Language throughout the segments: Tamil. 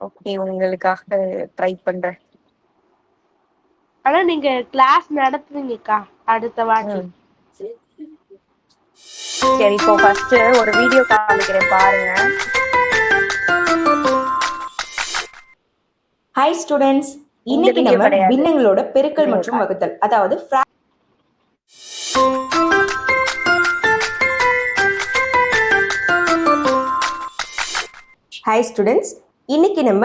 ஓகே, உங்களுக்காக ட்ரை பண்றேன். ஆனா நீங்க கிளாஸ் நடத்துவீங்கக்கா அடுத்த வாட்டி. சரி, இப்போ ஃபர்ஸ்ட் ஒரு வீடியோ காமிக்கிறேன் பாருங்க. ஹாய் ஸ்டூடெண்ட்ஸ், இன்னைக்கு நம்ம பின்னங்களோட பெருக்கல் மற்றும் வகுத்தல், அதாவது ஹாய் ஸ்டூடெண்ட்ஸ், இன்னைக்கு நம்ம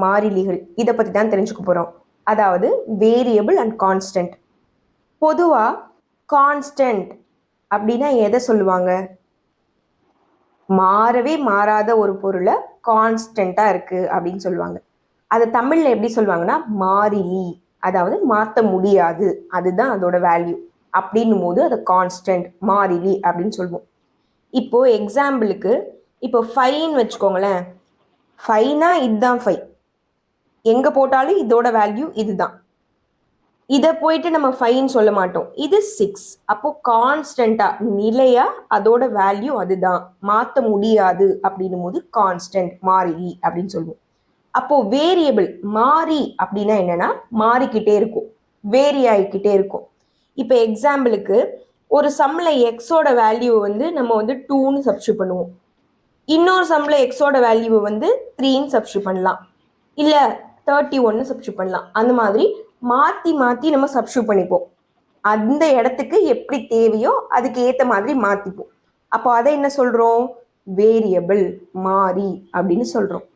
மாறிலிகள் இதை பற்றி தான் தெரிஞ்சுக்க போகிறோம். அதாவது வேரியபிள் அண்ட் கான்ஸ்டன்ட். பொதுவாக கான்ஸ்டன்ட் அப்படின்னா எதை சொல்லுவாங்க? மாறவே மாறாத ஒரு பொருளை கான்ஸ்டண்ட்டாக இருக்குது அப்படின்னு சொல்லுவாங்க. அதை தமிழில் எப்படி சொல்லுவாங்கன்னா மாறிலி, அதாவது மாற்ற முடியாது, அதுதான் அதோட வேல்யூ. அப்படின்னும் போது அதை கான்ஸ்டன்ட், மாறிலி அப்படின்னு சொல்லுவோம். இப்போது எக்ஸாம்பிளுக்கு இப்போ 5ன்னு வச்சுக்கோங்களேன். 5னா இதுதான் 5, எங்கே போட்டாலும் இதோட வேல்யூ இதுதான். இதை போயிட்டு நம்ம 5ன்னு சொல்ல மாட்டோம், இது 6. அப்போ கான்ஸ்டண்ட்டாக நிலையாக அதோட வேல்யூ அதுதான், மாற்ற முடியாது அப்படின்னும் போது கான்ஸ்டன்ட், மாறிலி அப்படின்னு சொல்லுவோம். அப்போ வேரியபிள் மாறி அப்படின்னா என்னன்னா மாறிக்கிட்டே இருக்கும், வேரி ஆகிக்கிட்டே இருக்கும். இப்போ எக்ஸாம்பிளுக்கு ஒரு சம்மில் எக்ஸோட வேல்யூவை வந்து நம்ம வந்து 2ன்னு சப்ஸ்டியூட் பண்ணுவோம். இன்னொரு சம்மில் எக்ஸோட வேல்யூவை வந்து 3ன்னு சப்ஸ்டியூட் பண்ணலாம், இல்லை 31ன்னு சப்ஸ்டியூட் பண்ணலாம். அந்த மாதிரி மாற்றி மாற்றி நம்ம சப்ஸ்டியூட் பண்ணிப்போம். அந்த இடத்துக்கு எப்படி தேவையோ அதுக்கு ஏற்ற மாதிரி மாற்றிப்போம். அப்போ அதை என்ன சொல்கிறோம்? வேரியபிள், மாறி அப்படின்னு சொல்கிறோம்.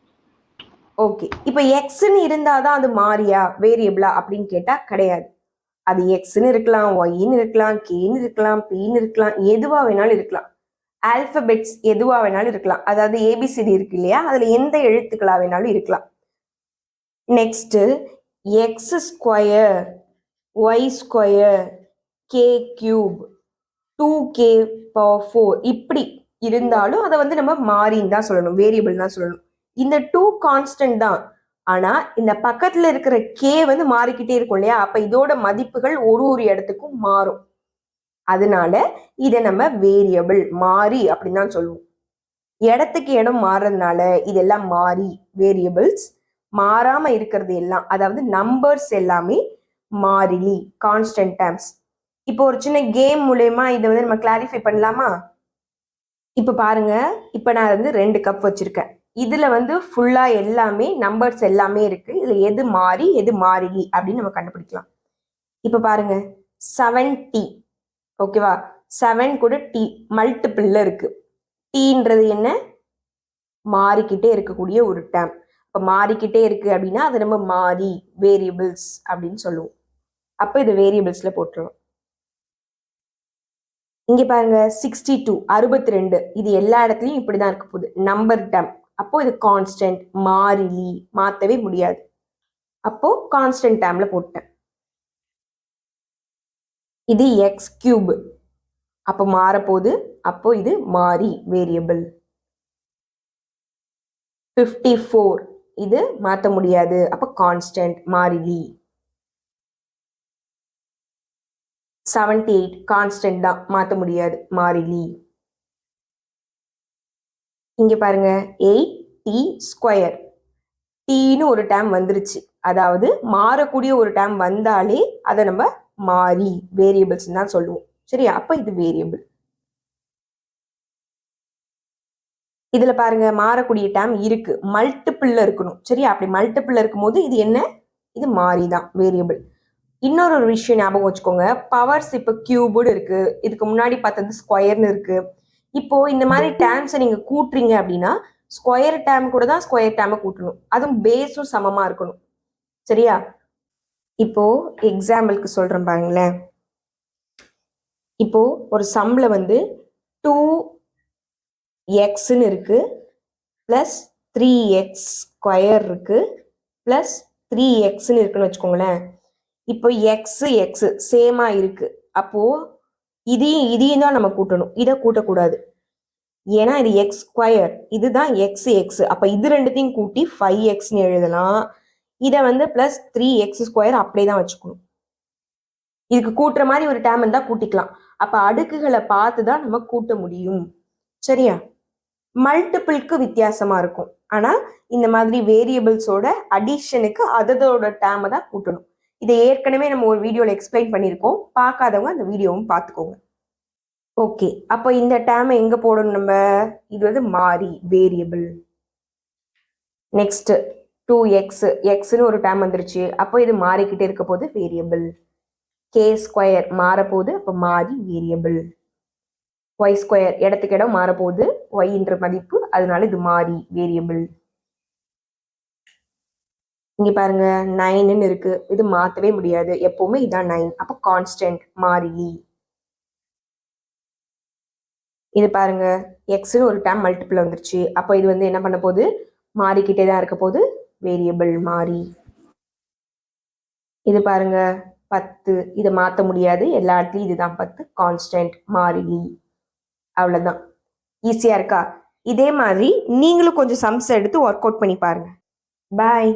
ஓகே, இப்போ எக்ஸ்ன்னு இருந்தால் தான் அது மாறியா வேரியபிளா அப்படின்னு கேட்டால் கிடையாது. அது எக்ஸ்ன்னு இருக்கலாம், ஒய்ன்னு இருக்கலாம், கேன்னு இருக்கலாம், பின்னு இருக்கலாம், எதுவாக வேணாலும் இருக்கலாம். ஆல்பபெட்ஸ் எதுவாக வேணாலும் இருக்கலாம். அதாவது ஏபிசிடி இருக்கு இல்லையா, அதில் எந்த எழுத்துக்களாக வேணாலும் இருக்கலாம். Next x square, y square, k cube, 2k power 4 இப்படி இருந்தாலும் அதை வந்து நம்ம மாறின்னு தான் சொல்லணும், வேரியபிள் தான் சொல்லணும். இந்த 2 கான்ஸ்டன்ட் தான். ஆனால் இந்த பக்கத்தில் இருக்கிற கே வந்து மாறிக்கிட்டே இருக்கும் இல்லையா, அப்போ இதோட மதிப்புகள் ஒரு இடத்துக்கும் மாறும். அதனால இதை நம்ம வேரியபிள், மாறி அப்படின்னு தான் சொல்லுவோம். இடத்துக்கு இடம் மாறுறதுனால இதெல்லாம் மாறி, வேரியபிள்ஸ். மாறாம இருக்கிறது எல்லாம், அதாவது நம்பர்ஸ் எல்லாமே மாறிலி, கான்ஸ்டன்ட் டேர்ம்ஸ். இப்போ ஒரு சின்ன கேம் மூலயமா இதை வந்து நம்ம கிளாரிஃபை பண்ணலாமா? இப்போ பாருங்க, இப்போ நான் வந்து 2 கப் வச்சிருக்கேன். இதுல வந்து ஃபுல்லா எல்லாமே நம்பர்ஸ் எல்லாமே இருக்கு. இதுல எது மாறி எது மாறிலி அப்படின்னு நம்ம கண்டுபிடிக்கலாம். இப்போ பாருங்க 7t, ஓகேவா? 7 கூட டி மல்டிபிள்ல இருக்கு. டீன்றது என்ன? மாறிக்கிட்டே இருக்கக்கூடிய ஒரு டேர்ம். இப்போ மாறிக்கிட்டே இருக்கு அப்படின்னா அது நம்ம மாறி, வேரியபிள்ஸ் அப்படின்னு சொல்லுவோம். அப்போ இது வேரியபிள்ஸ்ல போட்டுருவோம். இங்க பாருங்க 62, 62, இது எல்லா இடத்துலையும் இப்படிதான் இருக்க போகுது, நம்பர் டேர்ம். அப்போ இது கான்ஸ்டன்ட், மாறிலி, மாற்றவே முடியாது. அப்போ கான்ஸ்டன்ட் டேர்ம்ல போட்டேன். இது எக்ஸ் கியூப், அப்போ மாறப்போகுது, அப்போ இது மாறி, வேரியபிள். 54, இது மாற்ற முடியாது, அப்போ கான்ஸ்டன்ட், மாறிலி. 78 கான்ஸ்டன்ட் தான், மாற்ற முடியாது, மாறிலி. இங்க பாருங்க 8t ஸ்கொயர், டீன்னு ஒரு டேர்ம் வந்துருச்சு. அதாவது மாறக்கூடிய ஒரு டேர்ம் வந்தாலே அதை நம்ம மாறி, வேரியபிள்ஸ் தான் சொல்லுவோம். சரியா? அப்ப இது வேரியபிள். இதுல பாருங்க மாறக்கூடிய டேர்ம் இருக்கு, மல்டிபிள்ல இருக்கணும். சரியா? அப்படி மல்டிபிள்ல இருக்கும்போது இது என்ன? இது மாறிதான், வேரியபிள். இன்னொரு ஒரு விஷயம் ஞாபகம் வச்சுக்கோங்க, பவர்ஸ் இப்போ கியூப்டு இருக்கு, இதுக்கு முன்னாடி பார்த்தது ஸ்கொயர்னு இருக்கு. இப்போ இந்த மாதிரி டேர்ம்ஸை நீங்க கூட்டுறீங்க அப்படின்னா ஸ்கொயர் டேர்ம் கூட தான் ஸ்கொயர் டேர்மை கூட்டணும், அதுவும் பேஸும் சமமா இருக்கணும். சரியா? இப்போ எக்ஸாம்பிளுக்கு சொல்றேன் பாருங்களேன். இப்போ ஒரு சம்ல வந்து 2xன்னு இருக்கு, பிளஸ் 3x ஸ்கொயர் இருக்கு, பிளஸ் 3xன்னு இருக்குன்னு வச்சுக்கோங்களேன். இப்போ எக்ஸ் எக்ஸ் சேமா இருக்கு, அப்போ இதையும் தான் நம்ம கூட்டணும், இதை கூட்டக்கூடாது. ஏன்னா இது எக்ஸ் ஸ்கொயர், இதுதான் எக்ஸ் எக்ஸ். அப்போ இது ரெண்டுத்தையும் கூட்டி 5xன்னு எழுதலாம். இதை வந்து பிளஸ் 3x ஸ்கொயர் அப்படியே தான் வச்சுக்கணும். இதுக்கு கூட்டுற மாதிரி ஒரு டேர்ம் இருந்தால் கூட்டிக்கலாம். அப்போ அடுக்குகளை பார்த்து தான் நம்ம கூட்ட முடியும். சரியா? மல்டிபிள்க்கு வித்தியாசமா இருக்கும். ஆனா இந்த மாதிரி வேரியபிள்ஸோட அடிஷனுக்கு அதோட டேமை தான் கூட்டணும். இதை ஏற்கனவே நம்ம ஒரு வீடியோல எக்ஸ்பிளைன் பண்ணியிருக்கோம். பார்க்காதவங்க அந்த வீடியோவும் பார்த்துக்கோங்க. ஓகே, அப்போ இந்த டேமை எங்க போடணும் நம்ம? இது வந்து மாறி வேரியபிள். நெக்ஸ்ட் 2x எக்ஸ்னு ஒரு டேம் வந்துருச்சு. அப்போ இது மாறிக்கிட்டே இருக்க போது வேரியபிள். கே ஸ்கொயர் மாறப்போகுது, அப்போ மாறி வேரியபிள். ஒய் ஸ்கொயர் இடத்துக்கு இடம் மாறப்போகுது, ஒய்ன்ற மதிப்பு, அதனால இது மாறி வேரியபிள். இங்க பாருங்க 9ன்னு இருக்கு, இது மாத்தவே முடியாது, எப்பவுமே இதான் 9, அப்போ கான்ஸ்டன்ட் மாறிலி. இது பாருங்க எக்ஸ்னு ஒரு டேம் மல்டிபிள் வந்துருச்சு. அப்போ இது வந்து என்ன பண்ண போகுது? மாறிக்கிட்டே தான் இருக்க போகுது, வேரியபிள் மாறி. இது பாருங்க 10, இதை மாற்ற முடியாது, எல்லா இடத்துலையும் இதுதான் 10, கான்ஸ்டன்ட் மாறிலி. அவ்வளோதான். ஈஸியாக இருக்கா? இதே மாதிரி நீங்களும் கொஞ்சம் சம்ஸ் எடுத்து ஒர்க் அவுட் பண்ணி பாருங்க. பாய்.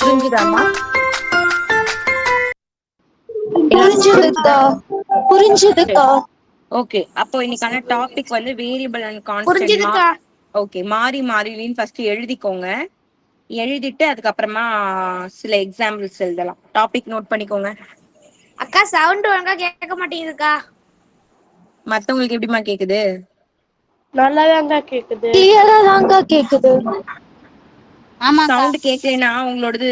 புரிஞ்சுதாமா? புரிஞ்சுதுக்கா. ஓகே, அப்போ இன்னைக்கான டாபிக் வந்து வேரியபிள் அண்ட் கான்ஸ்டன்ட். ஓகே, மாறி மாறிலின்னு ஃபர்ஸ்ட் எழுதிக்கோங்க. எழுதிட்டு அதுக்கப்புறமா சில எக்ஸாம்பிள்ஸ் எழுதலாம். டாபிக் நோட் பண்ணிக்கோங்க. அக்கா சவுண்ட் ஒழுங்கா கேட்க மாட்டேங்குதுக்கா. மத்தவங்களுக்கு எப்படிமா கேக்குது? நல்லாதாங்க கேக்குது. கிளியரா தாங்க கேக்குது. சவுண்ட் கேட்கலனா உங்களோடது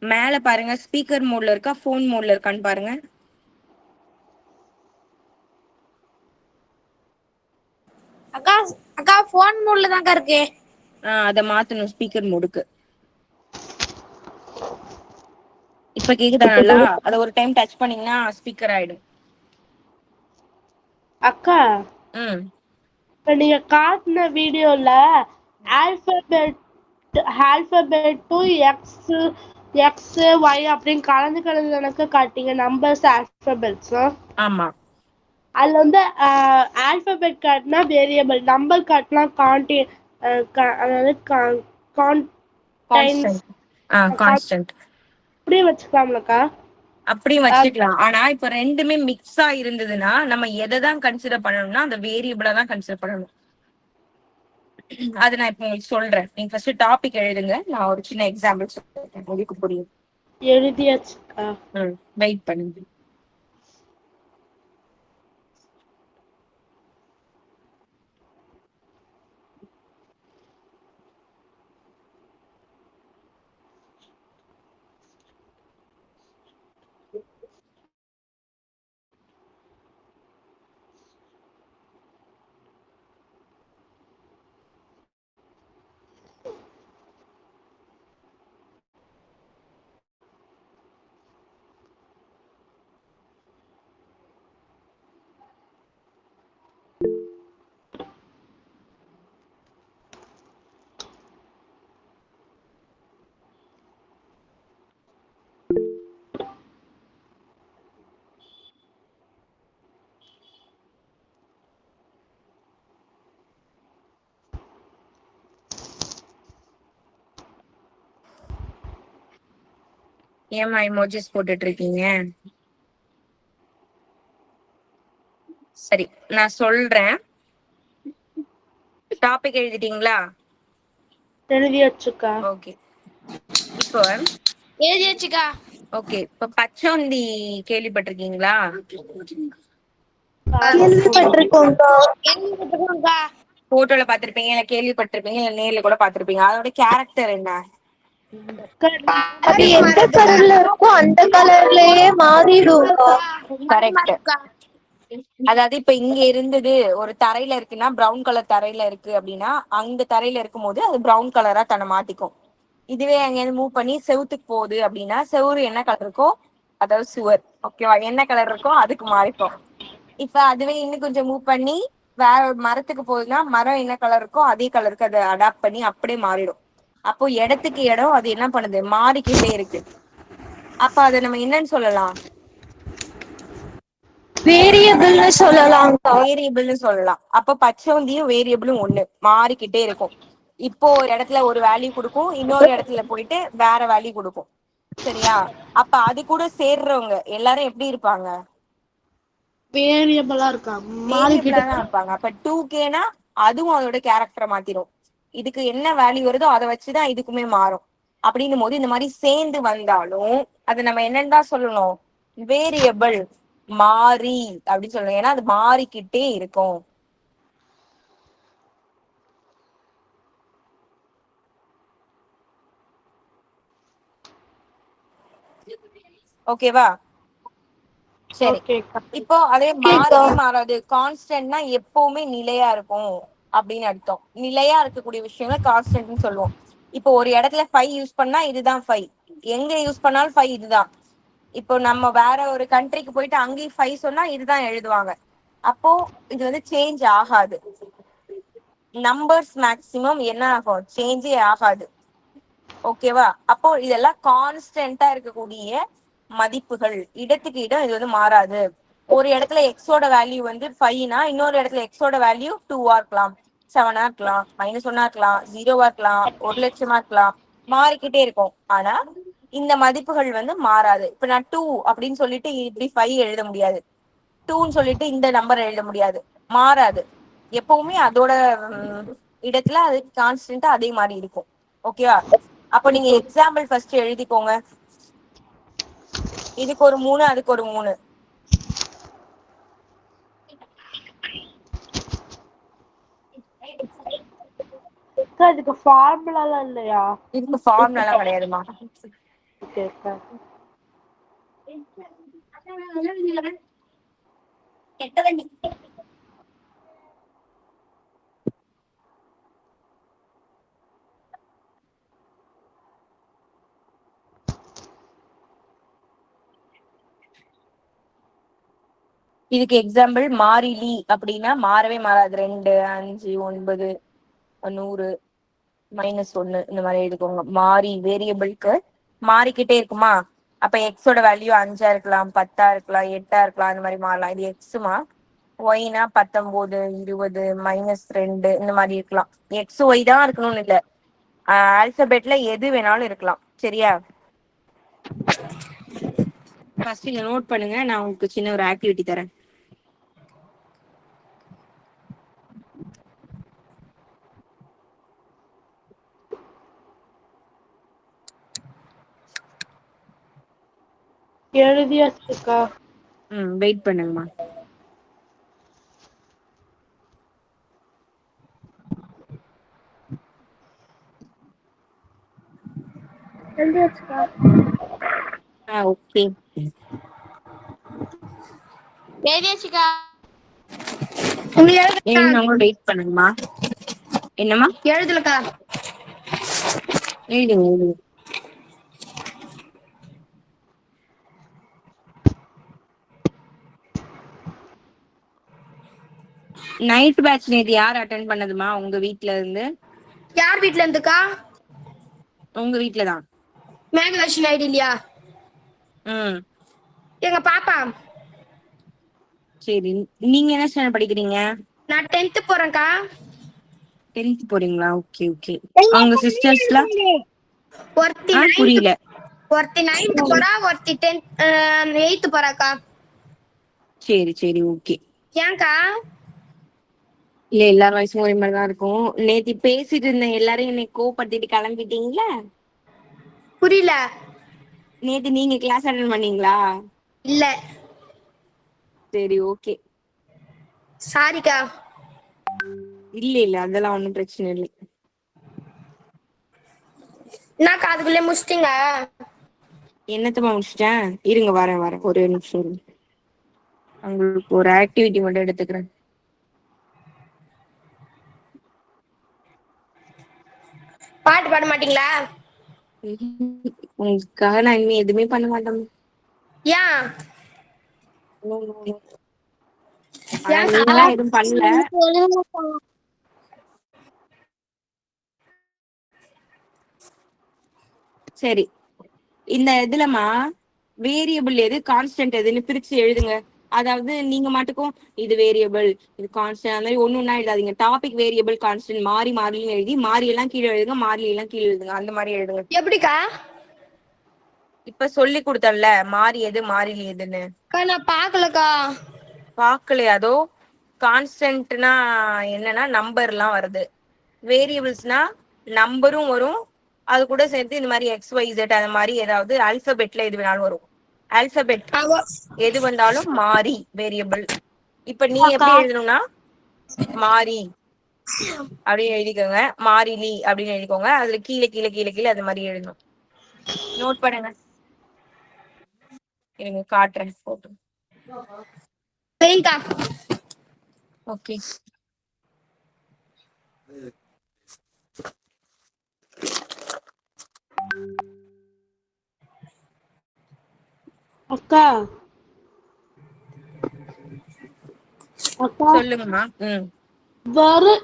மேல பாருங்க, ஸ்பீக்கர் மோட்ல இருக்கா போன் மோட்ல இருக்கான்னு பாருங்க. அக்கா அக்கா போன் மோட்ல தாங்க இருக்கு. அத மாத்தணும் ஸ்பீக்கர் மோடுக்கு. இப்ப கேக்குதா நல்லா? அத ஒரு டைம் டச் பண்ணீங்கன்னா ஸ்பீக்கர் ஆயிடும். அக்கா இப்ப நீங்க காட்டின வீடியோல ஆல்பபெட் டு எக்ஸ் ஒய் அப்படின்னு கலந்து கலந்து எனக்கு காட்டிங்க நம்பர்ஸ் ஆல்பபெட்ஸ். ஆமா, அதுல வந்து ஆல்பபெட் காட்டினா வேரியபிள், நம்பர் காட்டினா அதாவது கான்ஸ்டன்ட். அப்படியே வச்சுக்கலாம்லக்கா? அப்படியும் வச்சுக்கலாம். ஆனா இப்ப ரெண்டுமே மிக்ஸா இருந்ததுன்னா நம்ம எதை தான் கன்சிடர் பண்ணணும்னா அந்த வேரியபிளா தான் கன்சிடர் பண்ணணும். அது நான் இப்ப உங்களுக்கு சொல்றேன். நீங்க ஃபர்ஸ்ட் டாபிக் எழுதுங்க, நான் ஒரு சின்ன எக்ஸாம்பிள் சொல்றேன், உங்களுக்கு புரியும். எழுதியாச்சுக்கா. வெயிட் பண்ணுங்க. ஏமா எமோஜிஸ் போட்டுட்டு இருக்கீங்க? சரி, நான் சொல்றேன். டாபிக் எழுதிட்டீங்களா? எழுதியாச்சுக்கா. ஓகே, இப்போ எழுதியாச்சுக்கா. ஓகே, இப்ப பச்சோந்தி கேள்விப்பட்டிருக்கீங்களா? கேள்விப்பட்டிருக்கோம்க்கா. போட்டோல பாத்திருப்பீங்க, இல்ல கேள்விப்பட்டிருப்பீங்க, இல்ல நேர்ல கூட பாத்திருப்பீங்க. அதோட கேரக்டர் என்ன? அது எந்த கலர்ல இருக்கோ அந்த கலர்லயே மாறிடும். கரெக்ட். அதாவது இப்ப இங்க இருந்தது ஒரு தரையில இருக்குன்னா, பிரவுன் கலர் தரையில இருக்கு அப்படின்னா, அங்க தரையில இருக்கும் போது அது பிரவுன் கலரா தன்னை மாத்திக்கும். இதுவே அங்கேருந்து மூவ் பண்ணி செவுத்துக்கு போகுது அப்படின்னா, செவுரு என்ன கலர் இருக்கோ, அதாவது சுவர் ஓகேவா, என்ன கலர் இருக்கோ அதுக்கு மாறிக்கும். இப்ப அதுவே இன்னும் கொஞ்சம் மூவ் பண்ணி வேற ஒரு மரத்துக்கு போகுதுன்னா, மரம் என்ன கலர் இருக்கோ அதே கலருக்கு அதை அடாப்ட் பண்ணி அப்படியே மாறிடும். அப்போ இடத்துக்கு இடம் அது என்ன பண்ணுது? மாறிக்கிட்டே இருக்கு. அப்ப அதை நம்ம என்னன்னு சொல்லலாம்? வேரியபிள்னு சொல்லலாம். வேரியபிள்னு சொல்லலாம். அப்ப பச்சோந்தியும் வேரியபிளும் ஒண்ணு, மாறிக்கிட்டே இருக்கும். இப்போ ஒரு இடத்துல ஒரு வேல்யூ கொடுக்கும், இன்னொரு இடத்துல போயிட்டு வேற வேல்யூ கொடுக்கும். சரியா? அப்ப அது கூட சேர்றவங்க எல்லாரும் எப்படி இருப்பாங்க? வேரியபிளா இருக்கா வேரியபிளா மாறிக்கிட்டு தான் வைப்பாங்க. அப்ப 2Kனா அதுவும் அதோட கேரக்டரை மாத்திரும். இதுக்கு என்ன வேல்யூ வருதோ அதை வச்சுதான் இதுக்குமே மாறும். அப்படின்னும் போது இந்த மாதிரி சேர்ந்து வந்தாலும் அது நம்ம என்னன்னு தான் சொல்லணும், வேரியபிள், மாறி அப்படின்னு சொல்லணும். ஏன்னா அது மாறிக்கிட்டே இருக்கும். ஓகேவா? சரி, ஓகேக்கா. இப்போ அதே மாறவே மாறாது, கான்ஸ்டன்ட்னா எப்பவுமே நிலையா இருக்கும் அப்படின்னு அர்த்தம். நிலையா இருக்கக்கூடிய விஷயங்களை கான்ஸ்டன்ட்னு சொல்லுவோம். இப்போ ஒரு இடத்துல 5 யூஸ் பண்ணா இதுதான் 5, எங்க யூஸ் பண்ணாலும் 5 இதுதான். இப்போ நம்ம வேற ஒரு கண்ட்ரிக்கு போயிட்டு அங்கேயும் 5 சொன்னா இதுதான் எழுதுவாங்க. அப்போ இது வந்து சேஞ்ச் ஆகாது. நம்பர்ஸ் மேக்சிமம் என்ன ஆகும், சேஞ்சே ஆகாது. ஓகேவா? அப்போ இதெல்லாம் கான்ஸ்டன்டா இருக்கக்கூடிய மதிப்புகள். இடத்துக்கு இடம் இது வந்து மாறாது. ஒரு இடத்துல எக்ஸோட வேல்யூ வந்து 5னா இன்னொரு இடத்துல எக்ஸோட வேல்யூ 2வா இருக்கலாம், 7ஆ இருக்கலாம், -1ஆ இருக்கலாம், 0வா இருக்கலாம், 1,00,000 இருக்கலாம், மாறிக்கிட்டே இருக்கும். ஆனா இந்த மதிப்புகள் வந்து மாறாது. இப்ப நான் 2 அப்படின்னு சொல்லிட்டு இப்படி 5 எழுத முடியாது, 2ன்னு சொல்லிட்டு இந்த நம்பர் எழுத முடியாது. மாறாது. எப்பவுமே அதோட இடத்துல அது கான்ஸ்டன்டா அதே மாதிரி இருக்கும். ஓகேவா? அப்ப நீங்க எக்ஸாம்பிள் ஃபர்ஸ்ட் எழுதிக்கோங்க. இதுக்கு ஒரு 3, அதுக்கு ஒரு 3. இதுக்கு ஃபார்முலாலாம் இல்லையா? இதுக்கு ஃபார்முலா எல்லாம் கிடையாதுமா. ஓகேக்கா. இதுக்கு எக்ஸாம்பிள் மாறிலி அப்படின்னா மாறவே மாறாது. 2, 5, 9, 100, -1 இந்த மாதிரி எழுதிக்கோங்க. மாறி வேரியபிள்க்கு மாறிக்கிட்டே இருக்குமா? அப்ப எக்ஸோட வேல்யூ 5ஆ இருக்கலாம், 10ஆ இருக்கலாம், 8ஆ இருக்கலாம், அந்த மாதிரி மாறலாம். இது எக்ஸுமா. ஒய்னா 19, 20, -2 இந்த மாதிரி இருக்கலாம். எக்ஸ் ஒய் தான் இருக்கணும்னு இல்லை, ஆல்பபெட்ல எது வேணாலும் இருக்கலாம். சரியா? ஃபர்ஸ்ட் இதை நோட் பண்ணுங்க, நான் உங்களுக்கு சின்ன ஒரு ஆக்டிவிட்டி தரேன். எழுதியாச்சுக்கா. வெயிட் பண்ணுங்கம்மா. எழுதியாச்சுக்கா. ஓகே, எழுதியாச்சுக்கா. வெயிட் பண்ணுங்கம்மா. என்னம்மா? எழுதலக்கா. எழுதுங்க எழுதுங்க. நைட் பேட்ச் நேத்து யார் அட்டென்ட் பண்ணதுமா உங்க வீட்ல இருந்து? யார் வீட்ல இருந்துக்கா? உங்க வீட்ல தான். மேகலட்சுமி ஐடி இல்லையா? எங்க பாப்பா. சரி, நீங்க என்ன ஸ்டாண்டர்ட் படிக்கிறீங்க? நான் 10th போறேன்க்கா. 10th போறீங்களா? Okay okay. அவங்க சிஸ்டர்ஸ்லாம் ஒருத்தி புரியல. ஒருத்தி 9th போறா, ஒருத்தி 8th போறாக்கா. சரி சரி ஓகே. ஏன்க்கா? இல்ல, எல்லாரும் வயசும் ஒரே மாதிரி தான் இருக்கும். நேத்து பேசிட்டு இருந்த எல்லாரையும் என்னை கோவப்படுத்திட்டு கிளம்பிட்டீங்களா? புரியல. நேத்து நீங்க கிளாஸ் அட்டென்ட் பண்ணீங்களா? இல்ல. சரி ஓகே. சாரிக்கா. இல்ல இல்ல, அதெல்லாம் ஒண்ணும் பிரச்சனை இல்லை. என்னக்கா அதுக்குள்ளே முடிச்சிட்டீங்க? என்னத்தமா முடிச்சிட்டேன், இருங்க வரேன் வரேன், ஒரே நிமிஷம் இருங்க. உங்களுக்கு ஒரு ஆக்டிவிட்டி மட்டும் எடுத்துக்கிறேன். பாட்டு பாட மாட்டீங்களா? உங்களுக்காக நான் இனிமே எதுவுமே பண்ண மாட்டேன். ஏன்? நீங்களா எதுவும் பண்ணல. சரி, இந்த இதுலமா வேரியபிள் எது கான்ஸ்டன்ட் எதுன்னு பிரிச்சு எழுதுங்க. அதாவது நீங்க மட்டுக்கும் இது வேரியபிள், இது கான்ஸ்டன்ட், அந்த மாதிரி ஒண்ணு ஒண்ணா எழுதாதீங்க. டாபிக் வேரியபிள் கான்ஸ்டன்ட் மாறி மாறின்னு எழுதி மாறி எல்லாம் கீழே எழுதுங்க, மாறி எல்லாம் கீழே எழுதுங்க, அந்த மாதிரி எழுதுங்க. எப்படிக்கா? இப்ப சொல்லி கொடுத்தல மாறி எது மாறிலி எதுன்னு. நான் பாக்கலக்கா. பாக்கலையா? அதோ கான்ஸ்டன்ட்னா என்னன்னா நம்பர்லாம் வருது, வேரியபிள்ஸ்னா நம்பரும் வரும், அது கூட சேர்த்து இந்த மாதிரி XYZ அந்த மாதிரி ஏதாவது ஆல்பபெட்ல எது வேணாலும் வரும். ஆல்பபெட் எது வந்தாலும் மாறி வேரியபிள். இப்ப நீ எப்படி எழுதணும்னா மாறி அப்படின்னு எழுதிக்கோங்க, மாறிலி அப்படின்னு எழுதிக்கோங்க. அதுல கீழே கீழே கீழே கீழே அது மாதிரி எழுதணும். நோட் பண்ணுங்க, எனக்கு காட்டுறேன் போட்டோ. ஓகே, அக்கா அக்கா சொல்லுங்கம்மா. வெறும்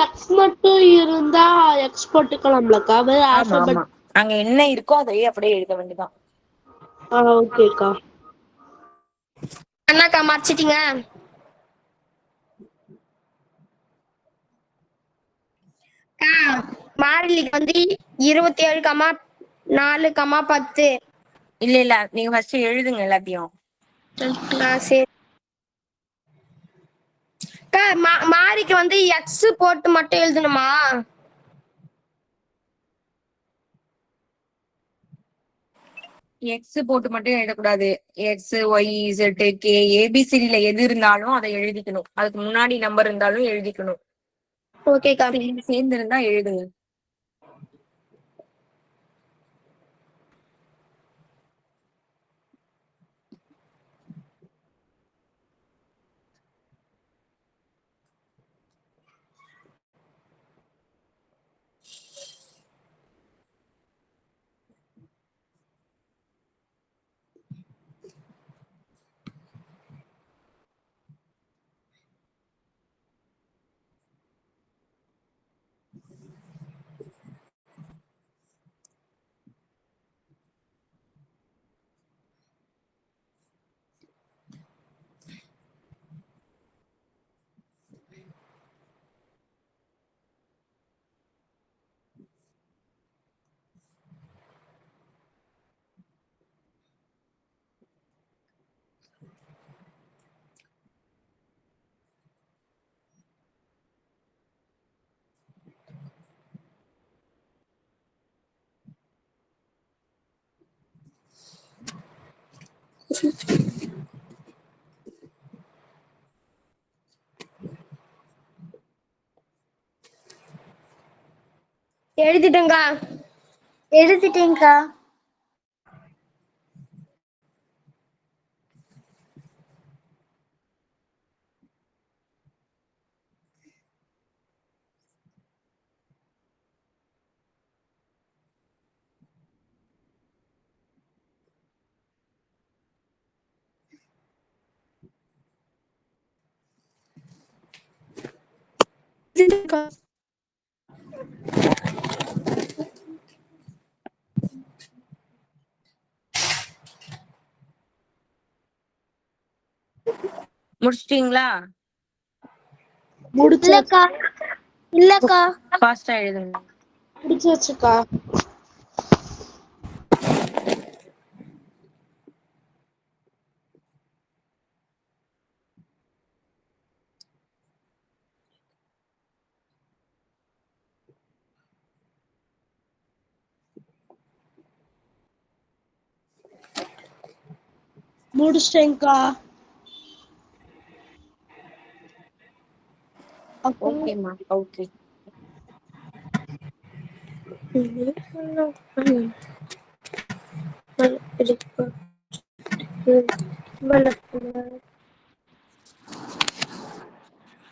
எக்ஸ் மட்டும் இருந்தா எக்ஸ் போட்டுக்கலாம்லக்கா? வெறும் ஆமா ஆல்பபெட். ஆமா, அங்க என்ன இருக்கோ அதையே அப்படியே எழுத வேண்டியதான். ஓகேக்கா. அண்ணாக்கா மறைச்சிட்டீங்க. மாறிலிக்கு வந்து 27,4,10. இல்ல இல்ல, நீங்க ஃபர்ஸ்ட் எழுதுங்க எல்லாத்தையும். சரி அக்கா, மாறிக்கு வந்து எக்ஸ் போட்டு மட்டும் எழுதணுமா? எக்ஸ் போட்டு மட்டும் எழுதக்கூடாது. எக்ஸ் ஒய் இசட் கே ஏபிசிடில எது இருந்தாலும் அதை எழுதிக்கணும். அதுக்கு முன்னாடி நம்பர் இருந்தாலும் எழுதிக்கணும். ஓகேக்கா. சேர்ந்து இருந்தா எழுதுங்க. எழுதிட்டேங்கா. எழுதிட்டேங்க்கா. முடிச்சிட்டீங்களா? முடிச்சாச்சு. இல்லக்கா. ஃபாஸ்டா எழுதுங்க. முடிச்சாச்சுக்கா. முடிச்சிட்டேங்க்கா. ஓகேம்மா, ஓகே.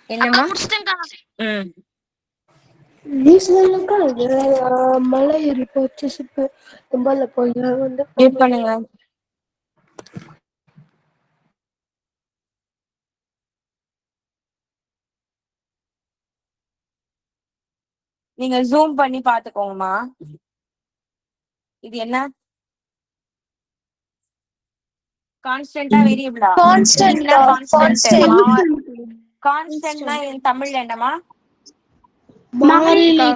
என்னம்மா? ம், நீ சொல்லுக்கா. மலை ஏறி போச்சு சிப்பு கும்பல போய் வந்து மியூட் பண்ணுங்க. நீங்க ஜூம் பண்ணி பாத்துக்கோங்கம்மா. இது என்ன? கான்ஸ்டன்டா வேரியபிளா? கான்ஸ்டன்ட்க்கா. கான்ஸ்டன்ட். கான்ஸ்டன்ட். கான்ஸ்டன்ட்னா என் தமிழ்ல என்னமா? மாறிலி.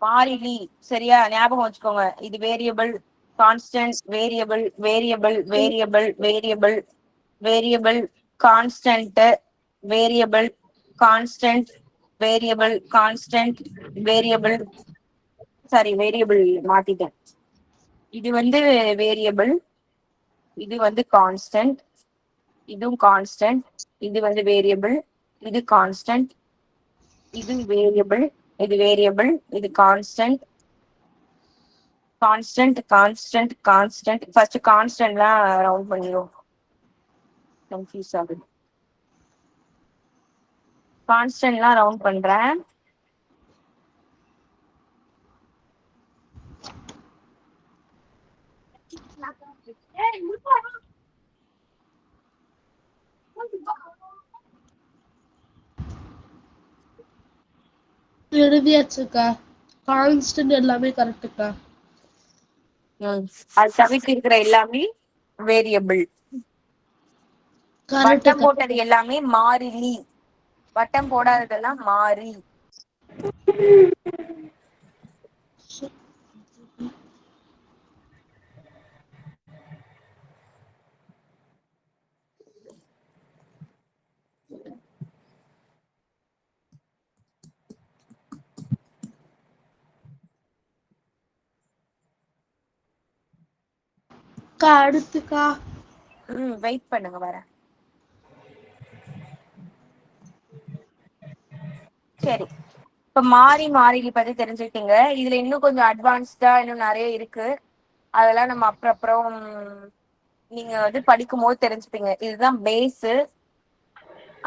மாறிலி. சரியா, ஞாபகம் வச்சுக்கோங்க. இது variable, constant, variable, variable, variable, variable, variable, constant, variable, constant, variable, constant, variable. Sorry, variable மாத்திட்டேன். இது வந்து வேரியபிள், இது வந்து கான்ஸ்டன்ட், இதுவும் கான்ஸ்டன்ட், இது வந்து வேரியபிள், இது கான்ஸ்டன்ட், இது வேரியபிள், இது வேரியபிள், இது constant, constant, constant, constant. First கான்ஸ்டன்ட்லாம் ரவுண்ட் பண்ணிடுவோம், கன்ஃபியூஸ் ஆகுது. கான்ஸ்டன்ட்லாம் ரவுண்ட் பண்றேன். எழுதியாச்சுக்கா. கான்ஸ்டன்ட் எல்லாமே கரெக்டுக்கா. அது தவிர்த்து இருக்கிற எல்லாமே வேரியபிள். வட்டம் கரெக்டுக்கா. போட்டது எல்லாமே மாறிலி, வட்டம் போடாததெல்லாம் மாறி. அடுத்துக்கா. வெயிட் பண்ணுங்க, வரேன். சரி, இப்ப மாறி மாறிலி பத்தி தெரிஞ்சுக்கிட்டீங்க. இதுல இன்னும் கொஞ்சம் அட்வான்ஸ்டா இன்னும் நிறைய இருக்கு. அதெல்லாம் நம்ம அப்புறம் நீங்க வந்து படிக்கும் போது தெரிஞ்சுப்பீங்க. இதுதான் பேஸ்.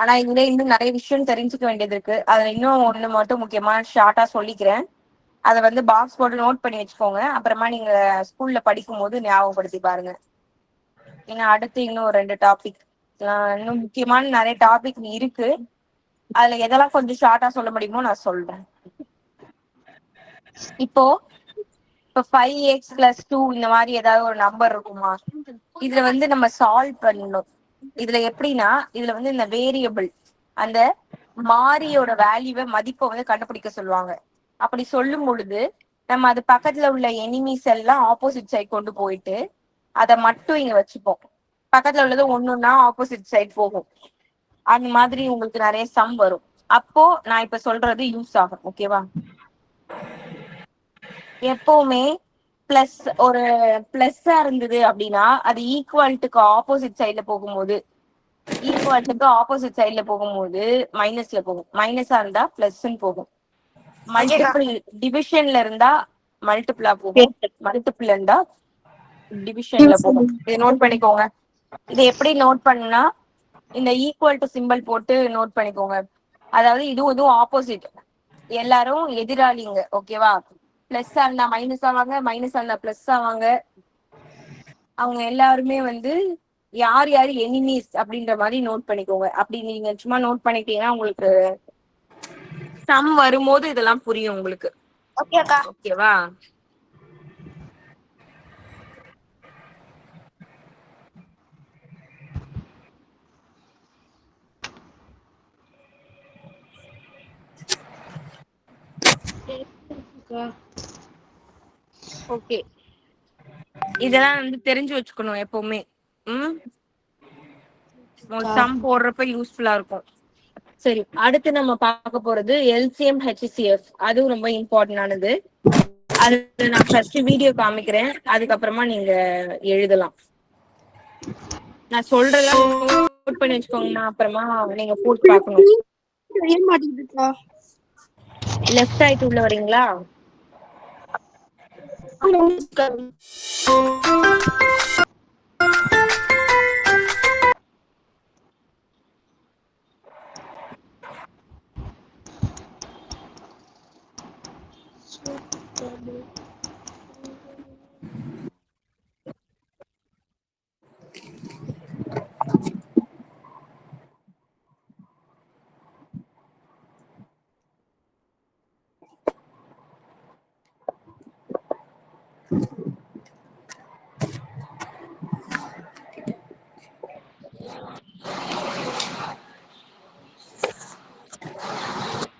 ஆனா இதுல இன்னும் நிறைய விஷயம் தெரிஞ்சுக்க வேண்டியது இருக்கு. அதுல இன்னும் ஒண்ணு மட்டும் முக்கியமா ஷார்ட்டா சொல்லிக்கிறேன். அதை வந்து பாக்ஸ் போட்டு நோட் பண்ணி வச்சுக்கோங்க. அப்புறமா நீங்க ஸ்கூல்ல படிக்கும் போது ஞாபகப்படுத்தி பாருங்க. ஏன்னா அடுத்து இன்னும் 2 டாபிக், இன்னும் முக்கியமான நிறைய டாபிக் இருக்கு. அதுல எதெல்லாம் கொஞ்சம் ஷார்ட்டா சொல்ல முடியுமோ நான் சொல்றேன். இப்போ 5x+2 இந்த மாதிரி ஏதாவது ஒரு நம்பர் இருக்குமா? இதுல வந்து நம்ம சால்வ் பண்ணணும். இதுல எப்படின்னா, இதுல வந்து இந்த வேரியபிள், அந்த மாறியோட வேல்யூவை, மதிப்பை வந்து கண்டுபிடிக்க சொல்லுவாங்க. அப்படி சொல்லும் பொழுது நம்ம அது பக்கத்துல உள்ள எனிமீஸ் எல்லாம் ஆப்போசிட் சைட் கொண்டு போயிட்டு அதை மட்டும் இங்க வச்சுப்போம். பக்கத்துல உள்ளது ஒண்ணுன்னா ஆப்போசிட் சைட் போகும். அந்த மாதிரி உங்களுக்கு நிறைய சம் வரும். அப்போ நான் இப்ப சொல்றது யூஸ் ஆகும். ஓகேவா? எப்பவுமே பிளஸ், ஒரு பிளஸ்ஸா இருந்தது அப்படின்னா அது ஈக்குவல்ட்டுக்கு ஆப்போசிட் சைட்ல போகும்போது, ஈக்குவல்ட்டுக்கு ஆப்போசிட் சைட்ல போகும்போது மைனஸ்ல போகும். மைனஸா இருந்தா பிளஸ்ன்னு போகும். மல்டிபிள் டிவிஷன்ல இருந்தா மல்டிபிளா போகும். மல்டிபிள் இருந்தா டிவிஷன்ல போகும். இதை நோட் பண்ணிக்கோங்க. இதை எப்படி நோட் பண்ணா, இந்த ஈக்குவல் டு சிம்பிள் போட்டு நோட் பண்ணிக்கோங்க. அதாவது இதுவும் ஆப்போசிட், எல்லாரும் எதிராளிங்க. ஓகேவா? பிளஸ் இருந்தா மைனஸ் ஆவாங்க, மைனஸ் இருந்தா பிளஸ் ஆவாங்க. அவங்க எல்லாருமே வந்து யார் யார் எனிமீஸ் அப்படின்ற மாதிரி நோட் பண்ணிக்கோங்க. அப்படி நீங்க சும்மா நோட் பண்ணிட்டீங்கன்னா உங்களுக்கு சம் வரும்போது இதெல்லாம் புரியும் உங்களுக்கு. ஓகேவா? ஓகே, இதெல்லாம் வந்து தெரிஞ்சு வச்சுக்கணும் எப்பவுமே. சம் போடுறப்ப யூஸ்ஃபுல்லா இருக்கும். சரி, அடுத்து நம்ம பார்க்க போறது எல்சிஎம் ஹெச்சிஎஃப். அதுவும் ரொம்ப இம்பார்ட்டன்ட் ஆனது. அது நான் ஃபர்ஸ்ட் வீடியோ காமிக்கிறேன், அதுக்கப்புறமா நீங்க எழுதலாம். நான் சொல்றதெல்லாம் நோட் பண்ணி வச்சுக்கோங்க, அப்புறமா நீங்க போட்டு பார்க்கணும். லெஃப்ட் ரைட் உள்ள வரீங்களா?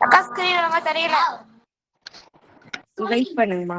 அக்கா ஸ்கிரீன் ஒழுங்கா தெரியல. வெயிட் பண்ணுங்கம்மா.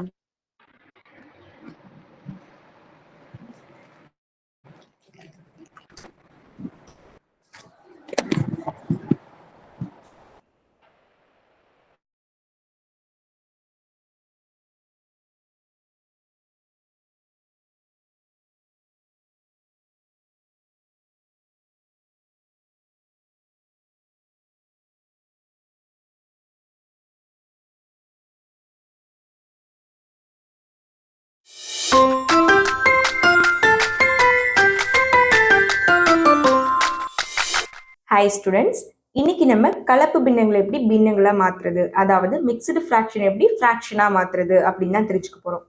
ஹாய் ஸ்டூடெண்ட்ஸ், இன்னைக்கு நம்ம கலப்பு பின்னங்களை எப்படி பின்னங்களா மாத்துறது, அதாவது மிக்ஸ்டு ஃப்ராக்ஷன் எப்படி ஃப்ராக்ஷனா மாத்துறது அப்படின்னு தான் தெரிஞ்சுக்க போறோம்.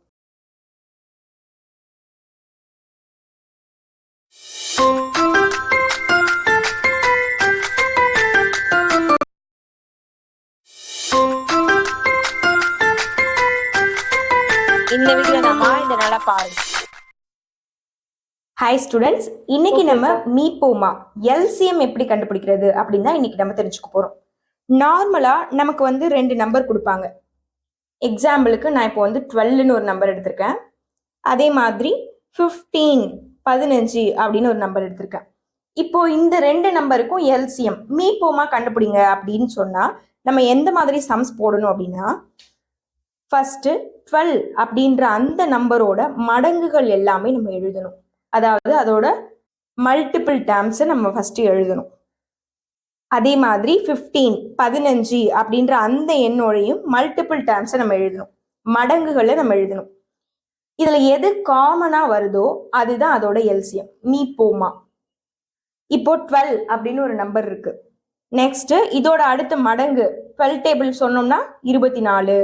இந்த வீடியோ நம்ம இந்த நல்லா பாருங்க. ஹாய் ஸ்டூடெண்ட்ஸ், இன்னைக்கு நம்ம மீப்போமா எல்சிஎம் எப்படி கண்டுபிடிக்கிறது அப்படின்னு தான் இன்னைக்கு நம்ம தெரிஞ்சுக்க போறோம். நார்மலா நமக்கு வந்து 2 நம்பர் கொடுப்பாங்க. எக்ஸாம்பிளுக்கு நான் இப்போ வந்து 12ன்னு ஒரு நம்பர் எடுத்திருக்கேன். அதே மாதிரி 15 15 அப்படின்னு ஒரு நம்பர் எடுத்திருக்கேன். இப்போ இந்த 2 நம்பருக்கும் எல்சிஎம் மீப்போமா கண்டுபிடிங்க அப்படின்னு சொன்னா நம்ம எந்த மாதிரி சம்ஸ் போடணும் அப்படின்னா, ஃபர்ஸ்ட் 12 அப்படின்ற அந்த நம்பரோட மடங்குகள் எல்லாமே நம்ம எழுதணும். அதாவது அதோட மல்டிபிள் டேர்ம்ஸை நம்ம ஃபர்ஸ்ட் எழுதணும். அதே மாதிரி 15 15 அப்படின்ற அந்த எண்ணோடையும் மல்டிபிள் டேர்ம்ஸை நம்ம எழுதணும், மடங்குகளை நம்ம எழுதணும். இதுல எது காமனா வருதோ அதுதான் அதோட எல்சிஎம் மீப்போமா. இப்போ 12 அப்படின்னு ஒரு நம்பர் இருக்கு. நெக்ஸ்ட் இதோட அடுத்த மடங்கு 12 டேபிள் சொன்னோம்னா 24.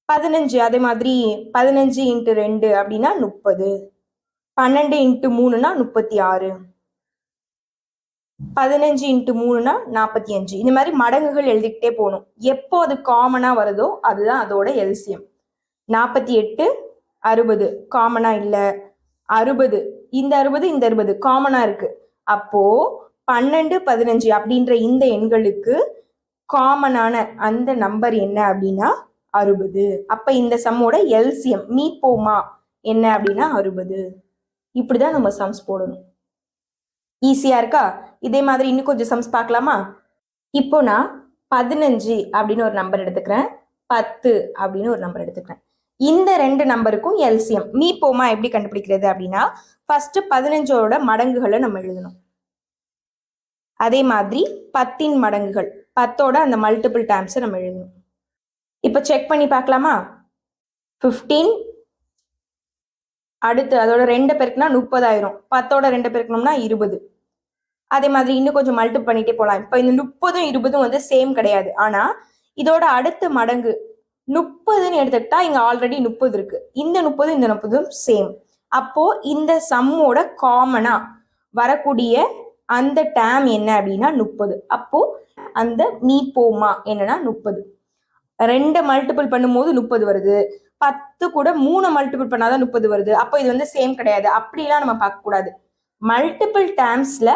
15 அதே மாதிரி 15 × 2 அப்படின்னா 30. 12 × 3னா 36. 15 × 3னா 45. இந்த மாதிரி மடங்குகள் எழுதிக்கிட்டே போகணும். எப்போ அது காமனா வருதோ அதுதான் அதோட எல்சிஎம். 48 60 காமனா இல்ல. 60 இந்த 60 இந்த 60 காமனா இருக்கு. அப்போ 12 15 அப்படின்ற இந்த எண்களுக்கு காமனான அந்த நம்பர் என்ன அப்படின்னா 60. அப்ப இந்த சம்மோட எல்சிஎம் மீப்போமா என்ன அப்படின்னா 60. இப்படிதான் நம்ம சம்ஸ் போடணும். ஈஸியா இருக்கா? இதே மாதிரி இன்னும் கொஞ்சம் சம்ஸ் பார்க்கலாமா? இப்போ நான் 15 அப்படின்னு ஒரு நம்பர் எடுத்துக்கிறேன், 10 அப்படின்னு ஒரு நம்பர் எடுத்துக்கிறேன். இந்த 2 நம்பருக்கும் எல்சிஎம் மீப்போமா எப்படி கண்டுபிடிக்கிறது அப்படின்னா, ஃபர்ஸ்ட் 15ஓட மடங்குகளை நம்ம எழுதணும். அதே மாதிரி 10இன் மடங்குகள், 10ஓட அந்த மல்டிபிள் டேர்ம்ஸை நம்ம எழுதணும். இப்போ செக் பண்ணி பார்க்கலாமா? 15 அடுத்து அதோட 2 பெருக்குனா 30,000. 10ஓட 2 பெருக்கணும்னா 20. அதே மாதிரி இன்னும் கொஞ்சம் மல்டிபிள் பண்ணிட்டே போகலாம். இப்போ இந்த 30ம் 20ம் வந்து சேம் கிடையாது. ஆனா இதோட அடுத்த மடங்கு 30ன்னு எடுத்துக்கிட்டா இங்க ஆல்ரெடி 30 இருக்கு. இந்த 30 இந்த 30ம் சேம். அப்போ இந்த சம்மோட காமனா வரக்கூடிய அந்த டேம் என்ன அப்படின்னா 30. அப்போ அந்த மீப்போமா என்னன்னா 30. 2 மல்டிபிள் பண்ணும்போது 30 வருது. 10 கூட 3 மல்டிபிள் பண்ணாதான் 30 வருது. அப்போ இது வந்து சேம் கிடையாது. அப்படிலாம் நம்ம பார்க்க கூடாது. மல்டிபிள் டேர்ம்ஸ்ல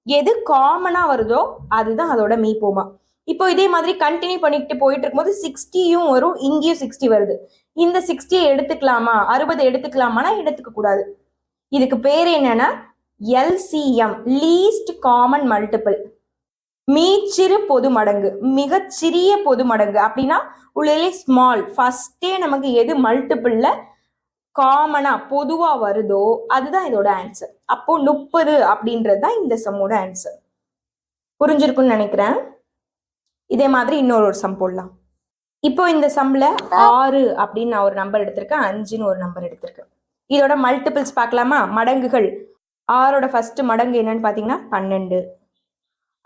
எது காமனா வருதோ அதுதான் அதோட மீப்போமா. இப்போ இதே மாதிரி கண்டினியூ பண்ணிட்டு போயிட்டு இருக்கும்போது 60யும் வரும், இங்கேயும் 60 வருது. இந்த 60 எடுத்துக்கலாமா, 60 எடுத்துக்கலாமானா எடுத்துக்க கூடாது. இதுக்கு பேர் என்னன்னா எல்சிஎம், லீஸ்ட் காமன் மல்டிபிள், மீச்சிறு பொது மடங்கு, மிகச்சிறிய பொது மடங்கு. அப்படின்னா உள்ளே ஸ்மால், ஃபர்ஸ்டே நமக்கு எது மல்டிபிள்ல காமனா பொதுவா வருதோ அதுதான் இதோட ஆன்சர். அப்போ 30 அப்படின்றது தான் இந்த சம்மோட ஆன்சர். புரிஞ்சிருக்குன்னு நினைக்கிறேன். இதே மாதிரி இன்னொரு சம் போடலாம். இப்போ இந்த சம்ல 6 அப்படின்னு நான் ஒரு நம்பர் எடுத்திருக்கேன், 5ன்னு ஒரு நம்பர் எடுத்திருக்கேன். இதோட மல்டிபிள்ஸ் பார்க்கலாமா? மடங்குகள். 6ஓட ஃபர்ஸ்ட் மடங்கு என்னன்னு பாத்தீங்கன்னா 12.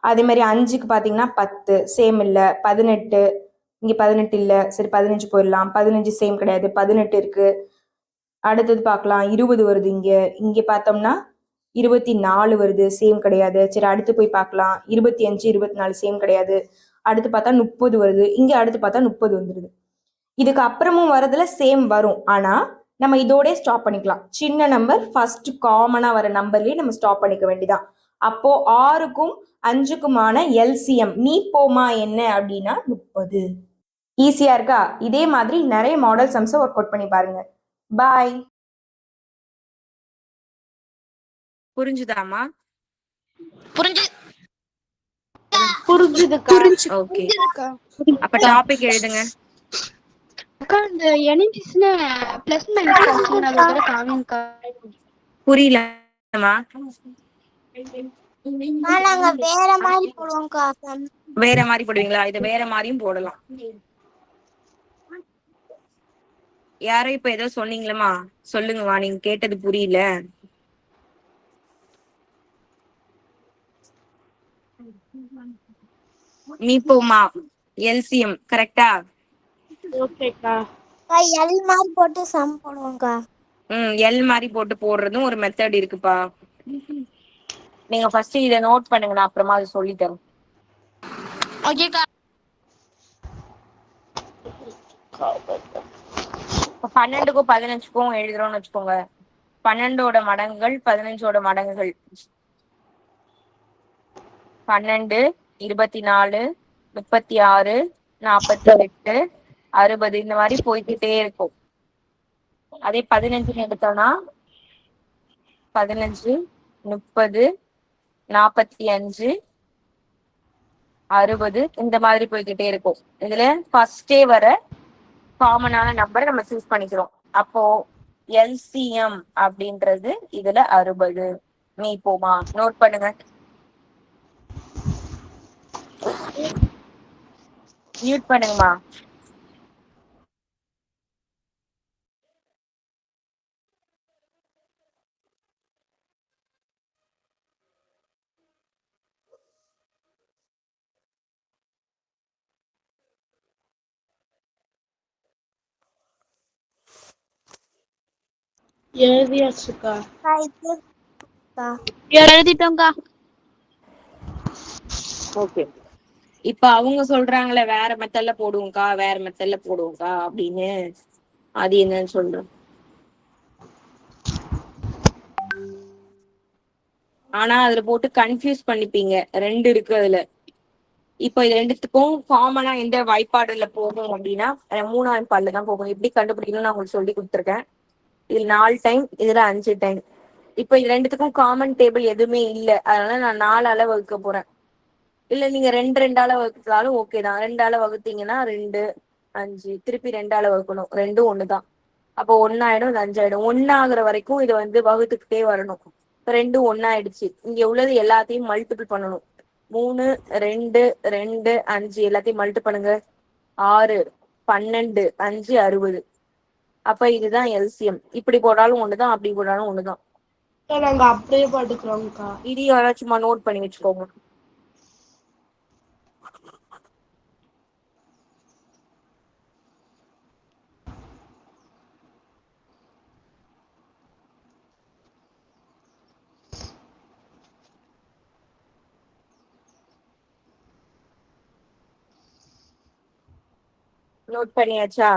அதே மாதிரி 5க்கு பாத்தீங்கன்னா 10 சேம் இல்ல. 18 இங்க 18 இல்ல. சரி 15 போயிடலாம். 15 சேம் கிடையாது, 18 இருக்கு. அடுத்தது பார்க்கலாம், 20 வருது. இங்க பார்த்தோம்னா 24 வருது, சேம் கிடையாது. சரி அடுத்து போய் பார்க்கலாம், 25 24 சேம் கிடையாது. அடுத்து பார்த்தா 30 வருது. இங்க அடுத்து பார்த்தா 30 வந்துருது. இதுக்கு அப்புறமும் வரதுல சேம் வரும். ஆனா நம்ம இதோட ஸ்டாப் பண்ணிக்கலாம். சின்ன நம்பர் ஃபர்ஸ்ட் காமனா வர நம்பர்லயே நம்ம ஸ்டாப் பண்ணிக்க வேண்டியதான். அப்போ 6க்கும் 5க்குமான எல்சிஎம் மீப்போமா என்ன அப்படின்னா 30. ஈஸியா இருக்கா? இதே மாதிரி நிறைய மாடல் சம்ஸை ஒர்க் அவுட் பண்ணி பாருங்க. பாய். புரிஞ்சுதாமா? புரிஞ்சுதுக்கா. ஓகே, அப்ப டாபிக் எழுதுங்க. அக்கா இந்த எனிமீஸ்னா பிளஸ் மைனஸ் கான்ஸ்டன்ட் அதோட காமிங்கக்கா. புரியலமா? நாங்க வேற மாதிரி போடுவோம்க்கா. வேற மாதிரி போடுவீங்களா? இது வேற மாதிரியும் போடலாம். யாரோ இப்ப ஏதோ சொன்னீங்களமா, சொல்லுங்கம்மா. நீங்க கேட்டது புரியல. மீப்போமா எல்சிஎம் கரெக்டா? ஓகேக்கா. எல் மாதிரி போட்டு சம் போடுவோம்க்கா. எல் மாதிரி போட்டு போடுறதும் ஒரு மெத்தட் இருக்குப்பா. நீங்க ஃபர்ஸ்ட் இதை நோட் பண்ணுங்க, நான் அப்புறமா அதை சொல்லி தரேன். ஓகேக்கா. 12க்கும் 15க்கும் எழுதுறோம்னு வச்சுக்கோங்க. 12ஓட மடங்குகள் 15ஓட மடங்குகள் 12, 24, 36, 48, 60 இந்த மாதிரி போய்கிட்டே இருக்கும். அதே 15 எடுத்தோம்னா 15, 30, 45, 60 இந்த மாதிரி போய்கிட்டே இருக்கும். இதுல ஃபர்ஸ்டே வர காமனான நம்பர் நம்ம சூஸ் பண்ணிக்கிறோம். அப்போ எல்சிஎம் அப்படின்றது இதுல 60. மீப்போமா நோட் பண்ணுங்க. மியூட் பண்ணுங்கம்மா. எழுதியாச்சுக்கா. எழுதிட்டோம்க்கா. ஓகே, இப்ப அவங்க சொல்றாங்களே வேற மெத்தட்ல போடுவோம்க்கா, வேற மெத்தட்ல போடுவோம்க்கா அப்படின்னு. அது என்னன்னு சொல்றேன். ஆனா அதுல போட்டு கன்ஃபியூஸ் பண்ணிப்பீங்க. 2 இருக்கு அதுல. இப்போ இது ரெண்டுத்துக்கும் காமனா எந்த வாய்ப்பாடுல போகும் அப்படின்னா 3ஆம் பால்ல தான் போகும். எப்படி கண்டுபிடிக்கணும்னு நான் உங்களுக்கு சொல்லி கொடுத்துருக்கேன். இதுல 4 டைம், இதுல 5 டைம். இப்போ இது ரெண்டுத்துக்கும் காமன் டேபிள் எதுவுமே இல்லை, அதனால நான் 4ஆல வகுக்க போறேன். இல்ல நீங்க 2 வகுத்தாலும் ஓகே தான். 2ஆல வகுத்தீங்கன்னா 2, 5, திருப்பி 2ஆல வகுக்கணும். 2 1 தான். அப்போ 1 ஆயிடும், இது 5 ஆயிடும். 1 ஆகுற வரைக்கும் இதை வகுத்துக்கிட்டே வரணும். 2 1 ஆயிடுச்சு. இங்க உள்ளது எல்லாத்தையும் மல்டிபிள் பண்ணணும். 3, 2, 2, 5 எல்லாத்தையும் மல்டிபிள் பண்ணுங்க. 6, 12, 5, 60. அப்ப இதுதான் எல்சிஎம். இப்படி போட்டாலும் ஒண்ணுதான், அப்படி போட்டாலும் ஒண்ணுதான். நாங்க அப்படியே போட்டுக்கிறோம்க்கா. இது யாராச்சும் நோட் பண்ணி வச்சுக்கோங்க. நோட் பண்ணியாச்சா?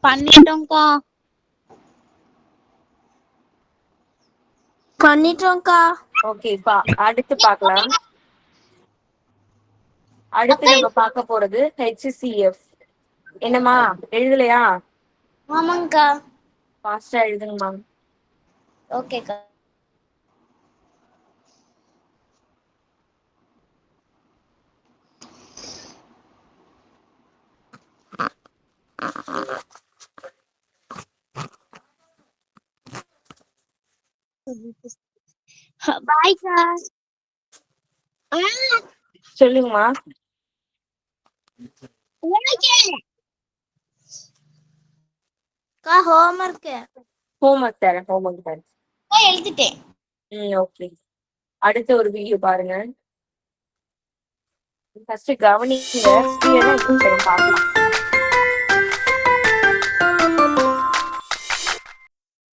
பண்ணிட்டோம்க்கா. ஓகே, அடுத்து பார்க்கலாம். அடுத்து நம்ம பார்க்க போறது HCF. என்னம்மா எழுதலையா? ஆமாங்கக்கா. ஃபாஸ்டா எழுதுங்கம்மா. ஓகேக்கா. பாய்க்கா. சொல்லுங்கம்மா. ஹோம்ஒர்க் ஹோம்ஒர்க் தரேன். எழுதிட்டேன். ஓகே. அடுத்த ஒரு வீடியோ பாருங்க. ஃபர்ஸ்ட் கவனிங்க. பார்க்கலாம்.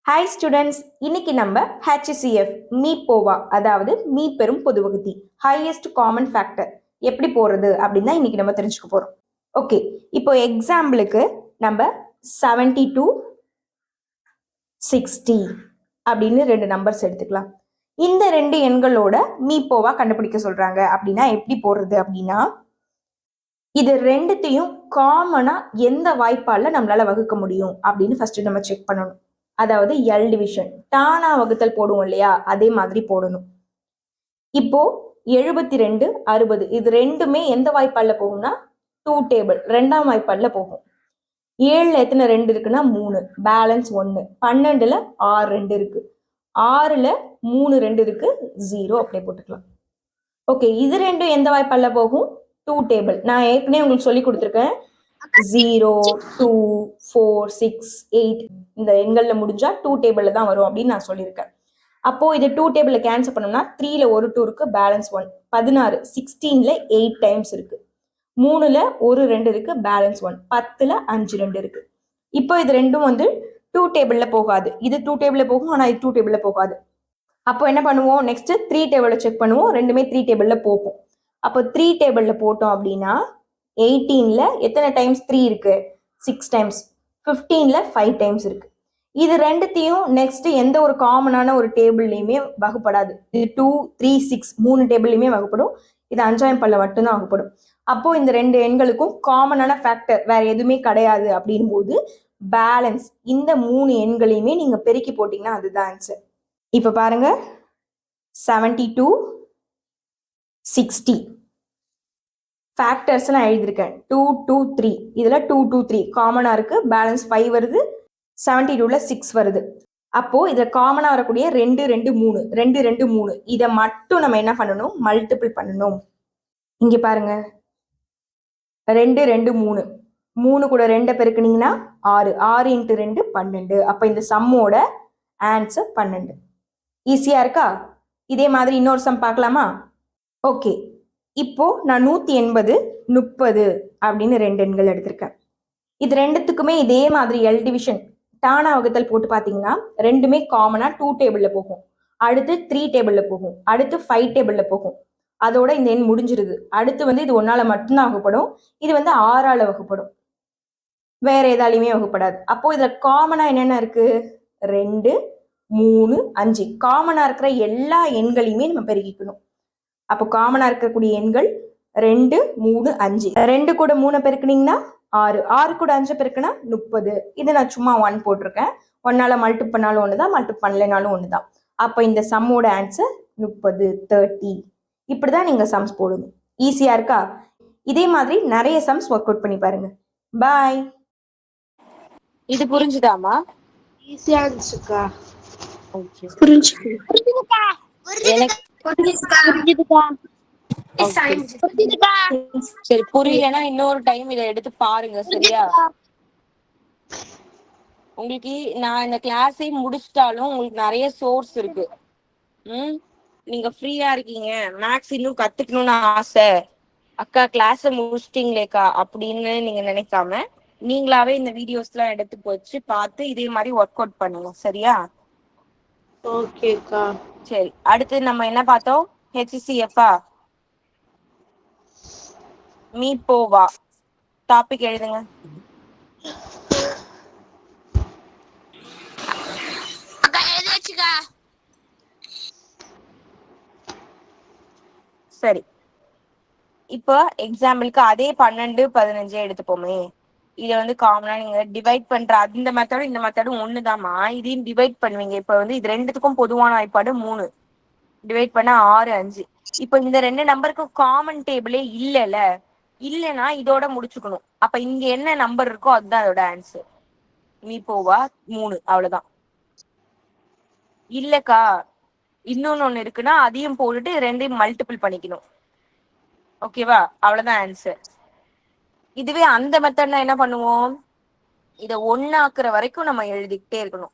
ஹாய் ஸ்டூடெண்ட்ஸ், இன்னைக்கு நம்ம HCF மீப்போவா அதாவது மீப்பெரும் பொதுவகுதி ஹையஸ்ட் காமன் ஃபேக்டர் எப்படி போறது அப்படின்னு இன்னைக்கு நம்ம தெரிஞ்சுக்க போறோம். ஓகே, இப்போ எக்ஸாம்பிளுக்கு நம்ம 72, 60 அப்படின்னு 2 நம்பர்ஸ் எடுத்துக்கலாம். இந்த 2 எண்களோட மீப்போவா கண்டுபிடிக்க சொல்றாங்க. அப்படின்னா எப்படி போடுறது அப்படின்னா, இது ரெண்டுத்தையும் காமனா எந்த வாய்ப்பால நம்மளால வகுக்க முடியும் அப்படின்னு ஃபர்ஸ்ட் நம்ம செக் பண்ணணும். அதாவது எல் டிவிஷன், தானா வகுத்தல் போடுவோம் இல்லையா, அதே மாதிரி போடணும். இப்போ 72, 60 இது ரெண்டுமே எந்த வாய்ப்பால போகும்னா 2 டேபிள் 2ஆம் வாய்ப்பால போகும். 7ல எத்தனை 2 இருக்குன்னா 3, பேலன்ஸ் 1. 12ல 6 2 இருக்கு, 6ல 3 2 இருக்கு, 0 அப்படியே போட்டுக்கலாம். ஓகே, இது ரெண்டும் எந்த வாய்ப்பால போகும்? 2 டேபிள். நான் ஏற்கனவே உங்களுக்கு சொல்லி கொடுத்துருக்கேன். 0, 2, 4, 6, 8 இந்த எண்கள்ல முடிஞ்சா 2 டேபிள்ல தான் வரும் அப்படின்னு நான் சொல்லியிருக்கேன். அப்போ இது 2 டேபிள்ல கேன்சல் பண்ணோம்னா 3ல ஒரு 2 இருக்கு, பேலன்ஸ் 1. 16 16ல 8 டைம்ஸ் இருக்கு. 3ல ஒரு 2 இருக்கு, பேலன்ஸ் 1. 10ல 5 2 இருக்கு. இப்போ இது ரெண்டும் வந்து 2 டேபிள்ல போகாது. இது 2 டேபிள்ல போகும், ஆனா இது 2 டேபிள்ல போகாது. அப்போ என்ன பண்ணுவோம், நெக்ஸ்ட் 3 டேபிள்ல செக் பண்ணுவோம். ரெண்டுமே 3 டேபிள்ல போகும். அப்போ 3 டேபிள்ல போட்டோம் அப்படின்னா 18ல எத்தனை டைம்ஸ் 3 இருக்கு? 6 டைம்ஸ். 15ல 5 டைம்ஸ் இருக்கு. இது ரெண்டுத்தையும் நெக்ஸ்ட் எந்த ஒரு காமனான ஒரு டேபிள்லையுமே வகுப்படாது. இது 2 3 6 3 டேபிள்லையுமே வகுப்படும். இது 5ஆம் பல்ல மட்டும்தான் வகுப்படும். அப்போ இந்த ரெண்டு எண்களுக்கும் காமனான ஃபேக்டர் வேற எதுவுமே கிடையாது அப்படின் போது பேலன்ஸ் இந்த 3 எண்களையுமே நீங்க பெருக்கி போட்டீங்கன்னா அதுதான் ஆன்சர். இப்ப பாருங்க 72 60 ஃபேக்டர்ஸ் நான் எழுதியிருக்கேன். 2 2 3 இதுல 2 2 3 காமனா இருக்கு, பேலன்ஸ் 5 வருது. 72ல 6 வருது. அப்போ இதுல காமனா வரக்கூடிய 2 2 3 2 2 3 இதை மட்டும் நம்ம என்ன பண்ணணும், மல்டிபிள் பண்ணணும். இங்க பாருங்க 2 2 3 3 கூட 2 பெருக்குனீங்கன்னா 6 6 × 2 12. அப்ப இந்த சம்மோட ஆன்சர் 12. ஈஸியா இருக்கா? இதே மாதிரி இன்னொரு சம் பார்க்கலாமா? ஓகே, இப்போ நான் 180 30 அப்படின்னு 2 எண்கள் எடுத்திருக்கேன். இது ரெண்டுத்துக்குமே இதே மாதிரி எல் டிவிஷன் டானா வகுத்தல் போட்டு பார்த்தீங்கன்னா ரெண்டுமே காமனா 2 டேபிள்ல போகும், அடுத்து 3 டேபிள்ல போகும், அடுத்து 5 டேபிள்ல போகும். அதோட இந்த எண் முடிஞ்சிருது. அடுத்து வந்து இது 1ஆல மட்டும்தான் வகுப்படும், இது வந்து 6ஆல வகுப்படும், வேற ஏதாலையுமே வகுப்படாது. அப்போ இதுல காமனா என்னென்ன இருக்கு? 2 3 5 காமனா இருக்கிற எல்லா எண்களையுமே நம்ம பெருக்கிக்கணும். அப்போ காமனா இருக்கக்கூடிய எண்கள் 2 3 5. 2 கூட 3 பெருக்குனீங்கன்னா 6 6 கூட 5 பெருக்குனா 30. இது நான் சும்மா 1 போட்டிருக்கேன். 1ஆல மல்டிப் பண்ணாலும் ஒண்ணுதான், மல்டிப் பண்ணலைனாலும் ஒண்ணுதான். அப்போ இந்த சம்மோட ஆன்சர் 30 30. இப்படிதான் நீங்க சம்ஸ் போடணும். ஈஸியா இருக்கா? இதே மாதிரி நிறைய சம்ஸ் ஒர்க் அவுட் பண்ணி பாருங்க. பாய். இது புரிஞ்சுதாமா? ஈஸியா இருந்துச்சுக்கா. ஓகே, புரிஞ்சுக்கு. எனக்கு புரிஞ்சுதுக்கா. சரி, புரியலன்னா இன்னொரு டைம் இதை எடுத்து பாருங்க, சரியா? உங்களுக்கு நான் இந்த கிளாஸே முடிச்சிட்டாலும் உங்களுக்கு நிறைய சோர்ஸ் இருக்கு. நீங்க ஃப்ரீயா இருக்கீங்க, மேக்ஸ் இன்னும் கத்துக்கணும்னு ஆசை, அக்கா கிளாஸ முடிச்சிட்டீங்களேக்கா அப்படின்னு நீங்க நினைக்காம நீங்களாவே இந்த வீடியோஸ் எல்லாம் எடுத்து வச்சு பார்த்து இதே மாதிரி ஒர்க் அவுட் பண்ணுங்க, சரியா? ஓகேக்கா. சரி, அடுத்து நம்ம என்ன பார்த்தோம்? HCF-ஆ? மீப்போவா? டாபிக் எழுதுங்க. சரி, இப்போ எக்ஸாம்பிளுக்கு அதே 12 15 எடுத்துப்போமே. இதை வந்து காமனா நீங்க டிவைட் பண்ற அந்த மெத்தடும் இந்த மெத்தடும் ஒண்ணுதாம்மா. இதையும் டிவைட் பண்ணுவீங்க. இப்ப வந்து இது ரெண்டுத்துக்கும் பொதுவான வாய்ப்பாடு 3 டிவைட் பண்ணா 6 5. இப்போ இந்த ரெண்டு நம்பருக்கும் காமன் டேபிளே இல்லைன்னா இதோட முடிச்சுக்கணும். அப்ப இங்க என்ன நம்பர் இருக்கோ அதுதான் அதோட ஆன்சர். மீப்போவா 3, அவ்வளவுதான். இல்லக்கா இன்னொன்னு ஒண்ணு இருக்குன்னா அதையும் போட்டுட்டு ரெண்டையும் மல்டிபிள் பண்ணிக்கணும். ஓகேவா? அவ்வளவுதான் ஆன்சர். இதுவே அந்த மெத்தட்னா என்ன பண்ணுவோம், இத 1 ஆக்குற வரைக்கும் நம்ம எழுதிக்கிட்டே இருக்கணும்.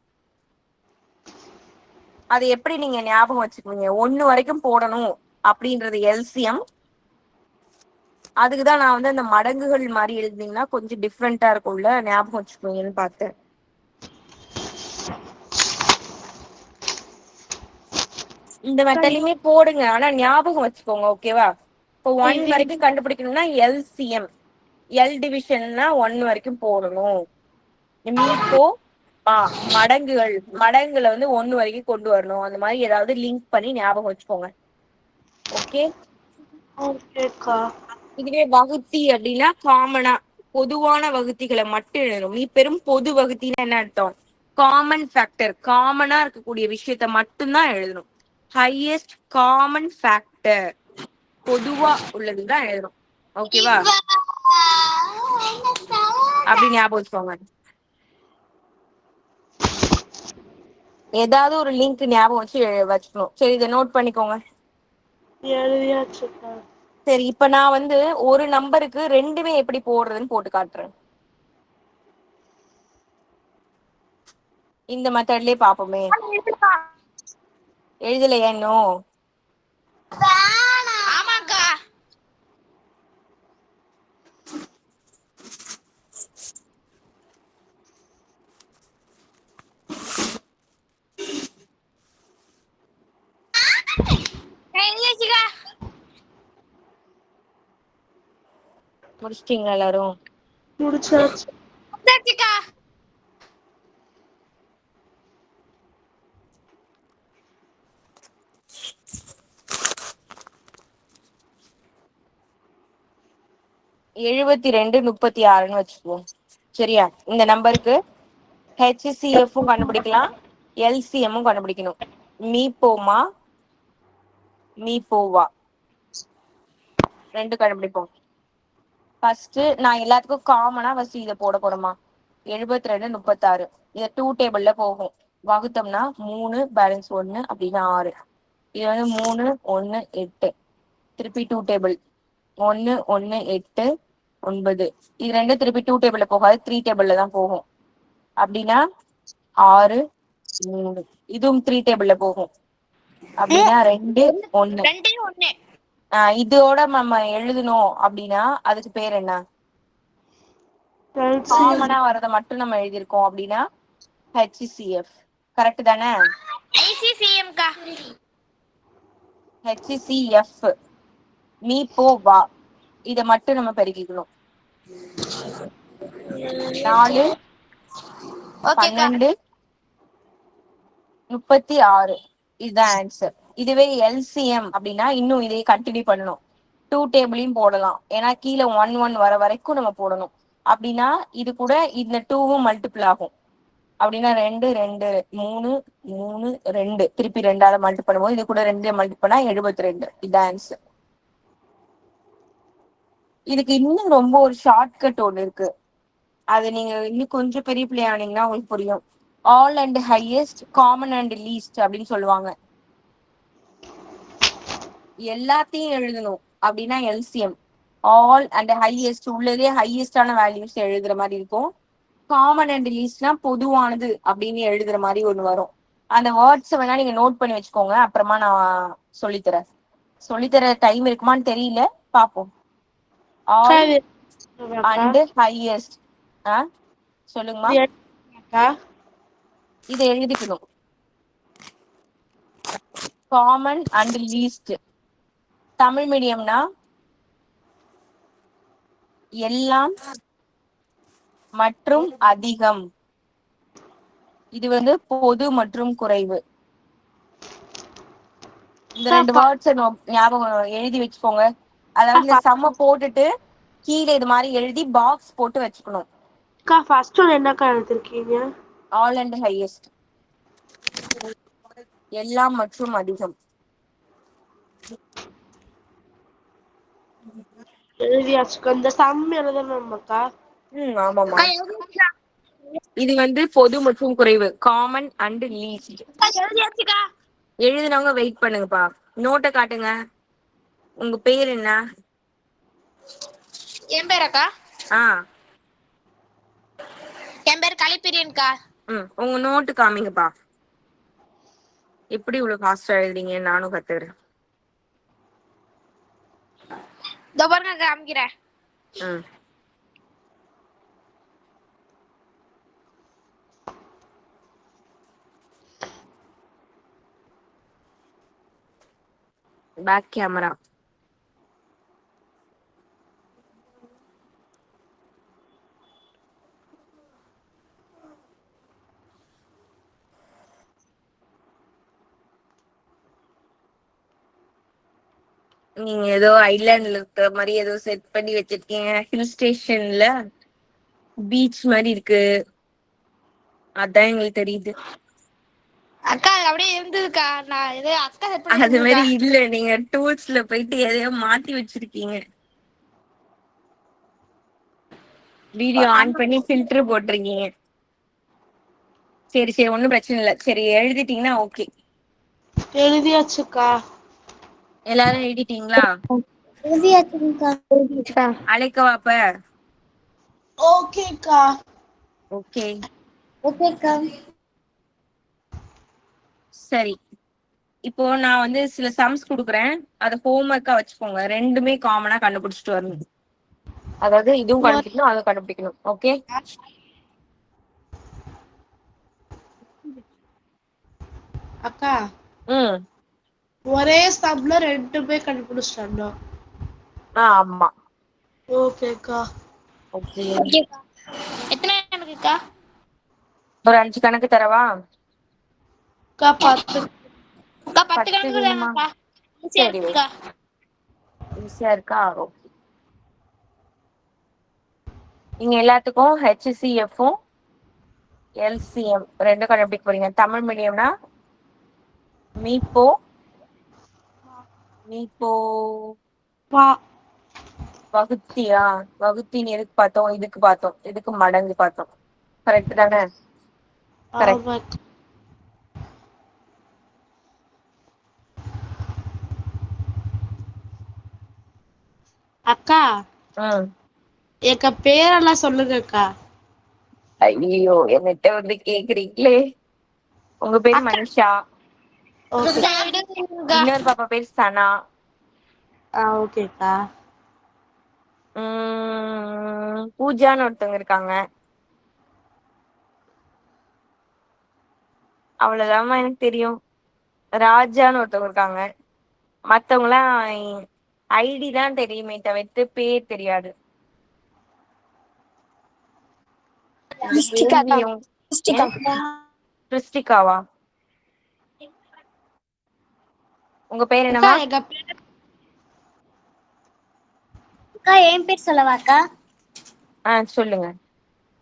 அது எப்படி நீங்க ஞாபகம் வச்சுக்குவீங்க? 1 வரைக்கும் போடணும் அப்படின்றது எல்சிஎம். அதுக்குதான் நான் வந்து அந்த மடங்குகள் மாதிரி எழுதினீங்கன்னா கொஞ்சம் டிஃப்ரெண்டா இருக்கும்ல, ஞாபகம் வச்சுக்குவீங்கன்னு பார்த்தேன். இந்த மெத்தட்லயுமே போடுங்க, ஆனா ஞாபகம் வச்சுக்கோங்க, ஓகேவா? இப்போ 1 வரைக்கும் கண்டுபிடிக்கணும்னா எல்சிஎம், எல் டிவிஷன்னா 1 வரைக்கும் போடணும். மீப்போ மடங்குல வந்து 1 வரைக்கும் கொண்டு வரணும். அந்த மாதிரி ஏதாவது லிங்க் பண்ணி ஞாபகம் வச்சுக்கோங்க. ஓகே ஓகேக்கா. இதுவே வகுத்தி அப்படின்னா காமனா பொதுவான வகுத்திகளை மட்டும் எழுதணும். நீ பெரும் பொது வகுத்தின்னு என்ன அர்த்தம்? காமன் ஃபேக்டர், காமனா இருக்கக்கூடிய விஷயத்த மட்டும்தான் எழுதணும். ஹையஸ்ட் காமன் ஃபேக்டர், பொதுவா உள்ளதுதான் எழுதணும். ஓகேவா? அப்படி ஞாபகம் வச்சுக்கோங்க. ஏதாவது ஒரு லிங்க் ஞாபகம் வச்சுக்கணும். சரி, இதை நோட் பண்ணிக்கோங்க. எழுதியாச்சுக்கா. சரி, இப்ப நான் வந்து ஒரு நம்பருக்கு ரெண்டுமே எப்படி போடுறதுன்னு போட்டு காட்டுறேன். இந்த மெத்தட்லயே பாப்போமே. எழுதலையா இன்னும்? ஆமாக்கா. எழுதியாச்சுக்கா. முடிச்சிட்டீங்களா எல்லாரும்? முடிச்சாச்சு. முடிச்சாச்சுக்கா. எழுபத்தி ரெண்டு 36ன்னு வச்சுக்குவோம். சரியா? இந்த நம்பருக்கு ஹெச்சிசிஎஃப்பும் கண்டுபிடிக்கலாம், எல்சிஎம்மும் கண்டுபிடிக்கணும். மீ போமா மீ போவா ரெண்டு கண்டுபிடிப்போம். ஃபர்ஸ்ட் நான் எல்லாத்துக்கும் காமனா ஃபர்ஸ்ட் இதை போட போறோமா. 72 36 இதை 2 டேபிள்ல போகும். வகுத்தோம்னா 3 பேலன்ஸ் 1 அப்படின்னா 6. இது வந்து 3 1 8 திருப்பி 2 டேபிள் 1 1 8 9. இது ரெண்டு திருப்பி 2 டேபிள்ல போகாது, 3 டேபிள்ல தான் போகும். அப்படின்னா 6 3. இதுவும் 3 டேபிள்ல போகும். அப்படின்னா 2 1. 2 1. இதோட நம்ம எழுதணும் அப்படின்னா அதுக்கு பேர் என்ன? காமனா வரதை மட்டும் நம்ம எழுதியிருக்கோம் அப்படின்னா ஹெச்சிசிஎஃப். கரெக்ட் தானே? ஐசிசிஎம்கா. ஹெச்சிசிஎஃப் மீ போ வா இதை மட்டும் நம்ம பெருக்கிக்கணும். 4 ஓகேக்கா. 12 36 இதுதான் ஆன்சர். இதுவே எல்சிஎம் அப்படின்னா இன்னும் இதையே கண்டினியூ பண்ணணும். 2 டேபிளையும் போடலாம், ஏன்னா கீழே 1 1 வர வரைக்கும் நம்ம போடணும். அப்படின்னா இது கூட இந்த 2வும் மல்டிபிள் ஆகும். அப்படின்னா 2 2 3 3 2 திருப்பி 2ஆல மல்டிபிள் பண்ணும்போது இது கூட 2 மல்டிபிள் பண்ணா 72. இதுதான் ஆன்சர். இதுக்கு இன்னும் ரொம்ப ஒரு ஷார்ட்கட் ஒண்ணு இருக்கு. அது நீங்க இன்னும் கொஞ்சம் பெரிய பிள்ளை ஆனீங்கன்னா உங்களுக்கு புரியும். All and highest, common and least அப்படின்னு சொல்லுவாங்க. எல்லாத்தையும் எழுதணும் அப்படின்னா எல்சிஎம். ஆல் அண்ட் ஹையஸ்ட் உள்ளதே ஹையஸ்டான வேல்யூஸ் எழுதுற மாதிரி இருக்கும். காமன் அண்ட் லீஸ்ட்னா பொதுவானது அப்படின்னு எழுதுற மாதிரி ஒண்ணு வரும். அந்த வேர்ட்ஸ் வேணா நீங்க நோட் பண்ணி வச்சுக்கோங்க, அப்புறமா நான் சொல்லித்தரேன். சொல்லித்தர டைம் இருக்குமான்னு தெரியல, பாப்போம். All and highest. சொல்லுங்கம்மா. இதை எழுதிக்கணும். காமன் அண்ட் லீஸ்ட் தமிழ் மீடியம்னா எல்லாம் மற்றும் அதிகம். இது வந்து பொது மற்றும் குறைவு. இந்த 2 வேர்ட்ஸ் ஞாபகம் எழுதி வச்சுக்கோங்க. அதாவது இந்த சம்ம போட்டுட்டு கீழே இது மாதிரி எழுதி பாக்ஸ் போட்டு வச்சுக்கணும். ஃபர்ஸ்ட் ஒன் என்னக்கா எழுதிருக்கீங்க? ஆல் அண்ட் ஹையஸ்ட், எல்லாம் மற்றும் அதிகம். எழுதியாச்சுக்கா. இந்த சம் எழுதணுமாக்கா? ஆமாமா. இது வந்து பொது மற்றும் குறைவு, காமன் அண்ட் லீஸ்ட். எழுதியாச்சுக்கா. எழுதினவங்க வெயிட் பண்ணுங்கப்பா. நோட்டை காட்டுங்க. உங்க பேர் என்ன? என் பேராக்கா? ஆ என் பேர் கலிப்பிரியன்கா. உங்க நோட்டு காமிங்கப்பா. எப்படி இவ்வளவு ஃபாஸ்டா எழுதுறீங்க, நானும் கத்துக்கிறேன். இதோ பாருங்க காமிக்கிறேன். Back camera. நீங்க ஏதோ ஐலாண்ட்ல இருக்கிற மாதிரி ஏதோ செட் பண்ணி வச்சிருக்கீங்க. ஹில் ஸ்டேஷன்ல பீச் மாதிரி இருக்கு, அதான் எங்களுக்கு தெரியுது. அக்கா அப்படியே இருந்ததுக்கா. நான் ஏதோ அக்கா செட் பண்ணி அது மாதிரி இருந்ததுக்கா. இல்ல, நீங்க டூல்ஸ்ல போயிட்டு எதையோ மாத்தி வச்சிருக்கீங்க. வீடியோ ஆன் பண்ணி ஃபில்டர் போட்டிருக்கீங்க. சரி சரி, ஒன்றும் பிரச்சனை இல்லை. சரி எழுதிட்டீங்கன்னா ஓகே. எழுதியாச்சுக்கா. எல்லாரும் எழுதிட்டீங்களா? எழுதியாச்சுக்கா. அழைக்கவாப்ப? ஓகேக்கா. ஓகேக்கா. சரி, இப்போ நான் வந்து சில சம்ஸ் கொடுக்குறேன், அதை ஹோம்ஒர்க்கா வச்சுக்கோங்க. ரெண்டுமே காமனா கண்டுபிடிச்சிட்டு வரணும். அதாவது இதுவும் கண்டுபிடிக்கணும், அதுவும் கண்டுபிடிக்கணும். ஓகே? அக்கா ம். ஒரே சம்ல ரெண்டுமே கண்டுபிடிச்சிட்டோம். ஆமா. ஓகேக்கா. ஓகே. ஓகேக்கா. எத்தனை கணக்குக்கா? ஒரு 5 கணக்கு தரவா? அக்கா 10. அக்கா 10 10 கணக்கு வேணுமா? தானக்கா? ஈஸியா சரி வை. இருக்குக்கா. ஈஸியா இருக்கா? ஓகே. நீங்க எல்லாத்துக்கும் HCFும் LCM ரெண்டும் கண்டுபிடிக்க போறீங்க. தமிழ் மீடியம்னா மீப்போ மீப்போ வா. வகுத்தியா? வகுத்தின்னு எதுக்கு பார்த்தோம்? இதுக்கு பார்த்தோம். இதுக்கு மடங்கு பார்த்தோம். கரெக்ட் தானே? கரெக்ட். ஆமாக்கா. அக்கா ம். எங்க பேரெல்லாம் சொல்லுங்கக்கா. ஐயோ, என்னட்ட வந்து கேக்குறீங்களே. உங்க பேரு அக்கா. மனிஷா. ஓகே. இன்னொரு பாப்பா பேர் சனா. ஓகேக்கா. பூஜான்னு ஒருத்தவங்க இருக்காங்க. அவ்வளவுதான் எனக்கு தெரியும். ராஜான்னு ஒருத்தவங்க இருக்காங்க. மத்தவங்கலாம் ஐடி தான் தெரியுமே தவிர்த்து பேர் தெரியாது. கிறிஸ்டிகாவா? உங்க பேர் அக்கா என்னமா? எங்க பேர் அக்கா என் பேர் சொல்லவாக்கா? சொல்லுங்க.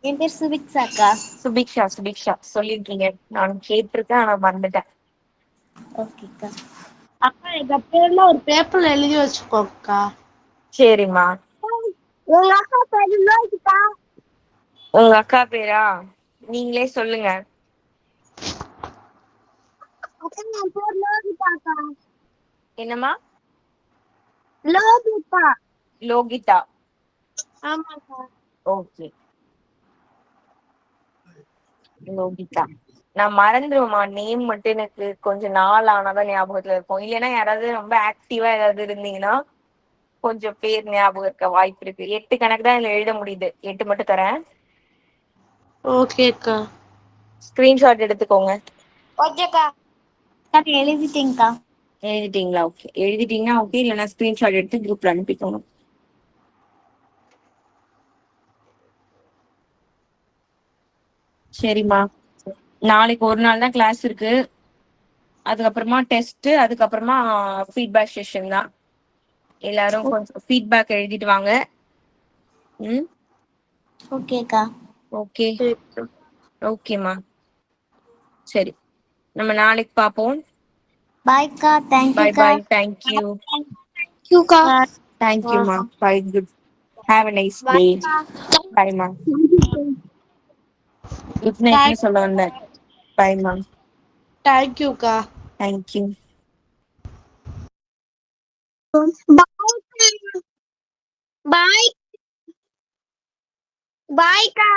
என் பேர் சுபிக்ஷாக்கா. சுபிக்ஷா. சுபிக்ஷா சொல்லிருக்கீங்க, நான் கேட்டிருக்கேன், ஆனா மறந்துட்டேன். ஓகேக்கா. அக்கா எங்க பேர்ல ஒரு பேப்பர்ல எழுதி வச்சுக்கோக்கா. சரிம்மா. உங்க அக்கா பேரு லோகிதா. உங்க அக்கா பேரா? நீங்களே சொல்லுங்க. அக்கா என் பேர் லோகிதாக்கா. என்னம்மா? லோகிதா. லோகிதா. ஆமாக்கா. ஓகே. லோகிதா. நான் மறந்துடுவேம்மா, நேம் மட்டும் எனக்கு கொஞ்சம் நாள் ஆனாதான் ஞாபகத்துல இருக்கும். இல்லைன்னா யாராவது ரொம்ப ஆக்டிவா ஏதாவது இருந்தீங்கன்னா கொஞ்சம் பேர் ஞாபகம் இருக்க வாய்ப்பு இருக்கு. 8 கணக்கு தான் இதுல எழுத முடியுது. 8 மட்டும் தரேன். ஓகேக்கா. ஸ்கிரீன்ஷாட் எடுத்துக்கோங்க. ஓகேக்கா. அக்கா எழுதிட்டேங்க்கா. எழுதிட்டீங்களா? ஓகே. எழுதிட்டீங்கன்னா ஓகே, இல்லைன்னா ஸ்கிரீன்ஷாட் எடுத்து குரூப்ல அனுப்பிக்கோங்க. சரிம்மா. நாளைக்கு ஒரு நாள் தான் கிளாஸ் இருக்கு. அதுக்கப்புறமா டெஸ்ட், அதுக்கப்புறமா ஃபீட்பேக் செஷன் தான். எல்லாரும் கொஞ்சம் ஃபீட்பேக் எழுதிட்டு வாங்க. ம். ஓகேக்கா. ஓகே. ஓகேம்மா. சரி, நம்ம நாளைக்கு பார்ப்போம். பாய்க்கா. பை தேங்க்யூக்கா. பை. தேங்க்யூ. தேங்க்யூக்கா. தேங்க்யூம்மா. Bye. Good. Have a nice day. பைம்மா. குட் நைட்னு சொல்ல வந்தேன். பைம்மா. தேங்க்யூக்கா. தேங்க்யூ. பாய். பாய்க்கா.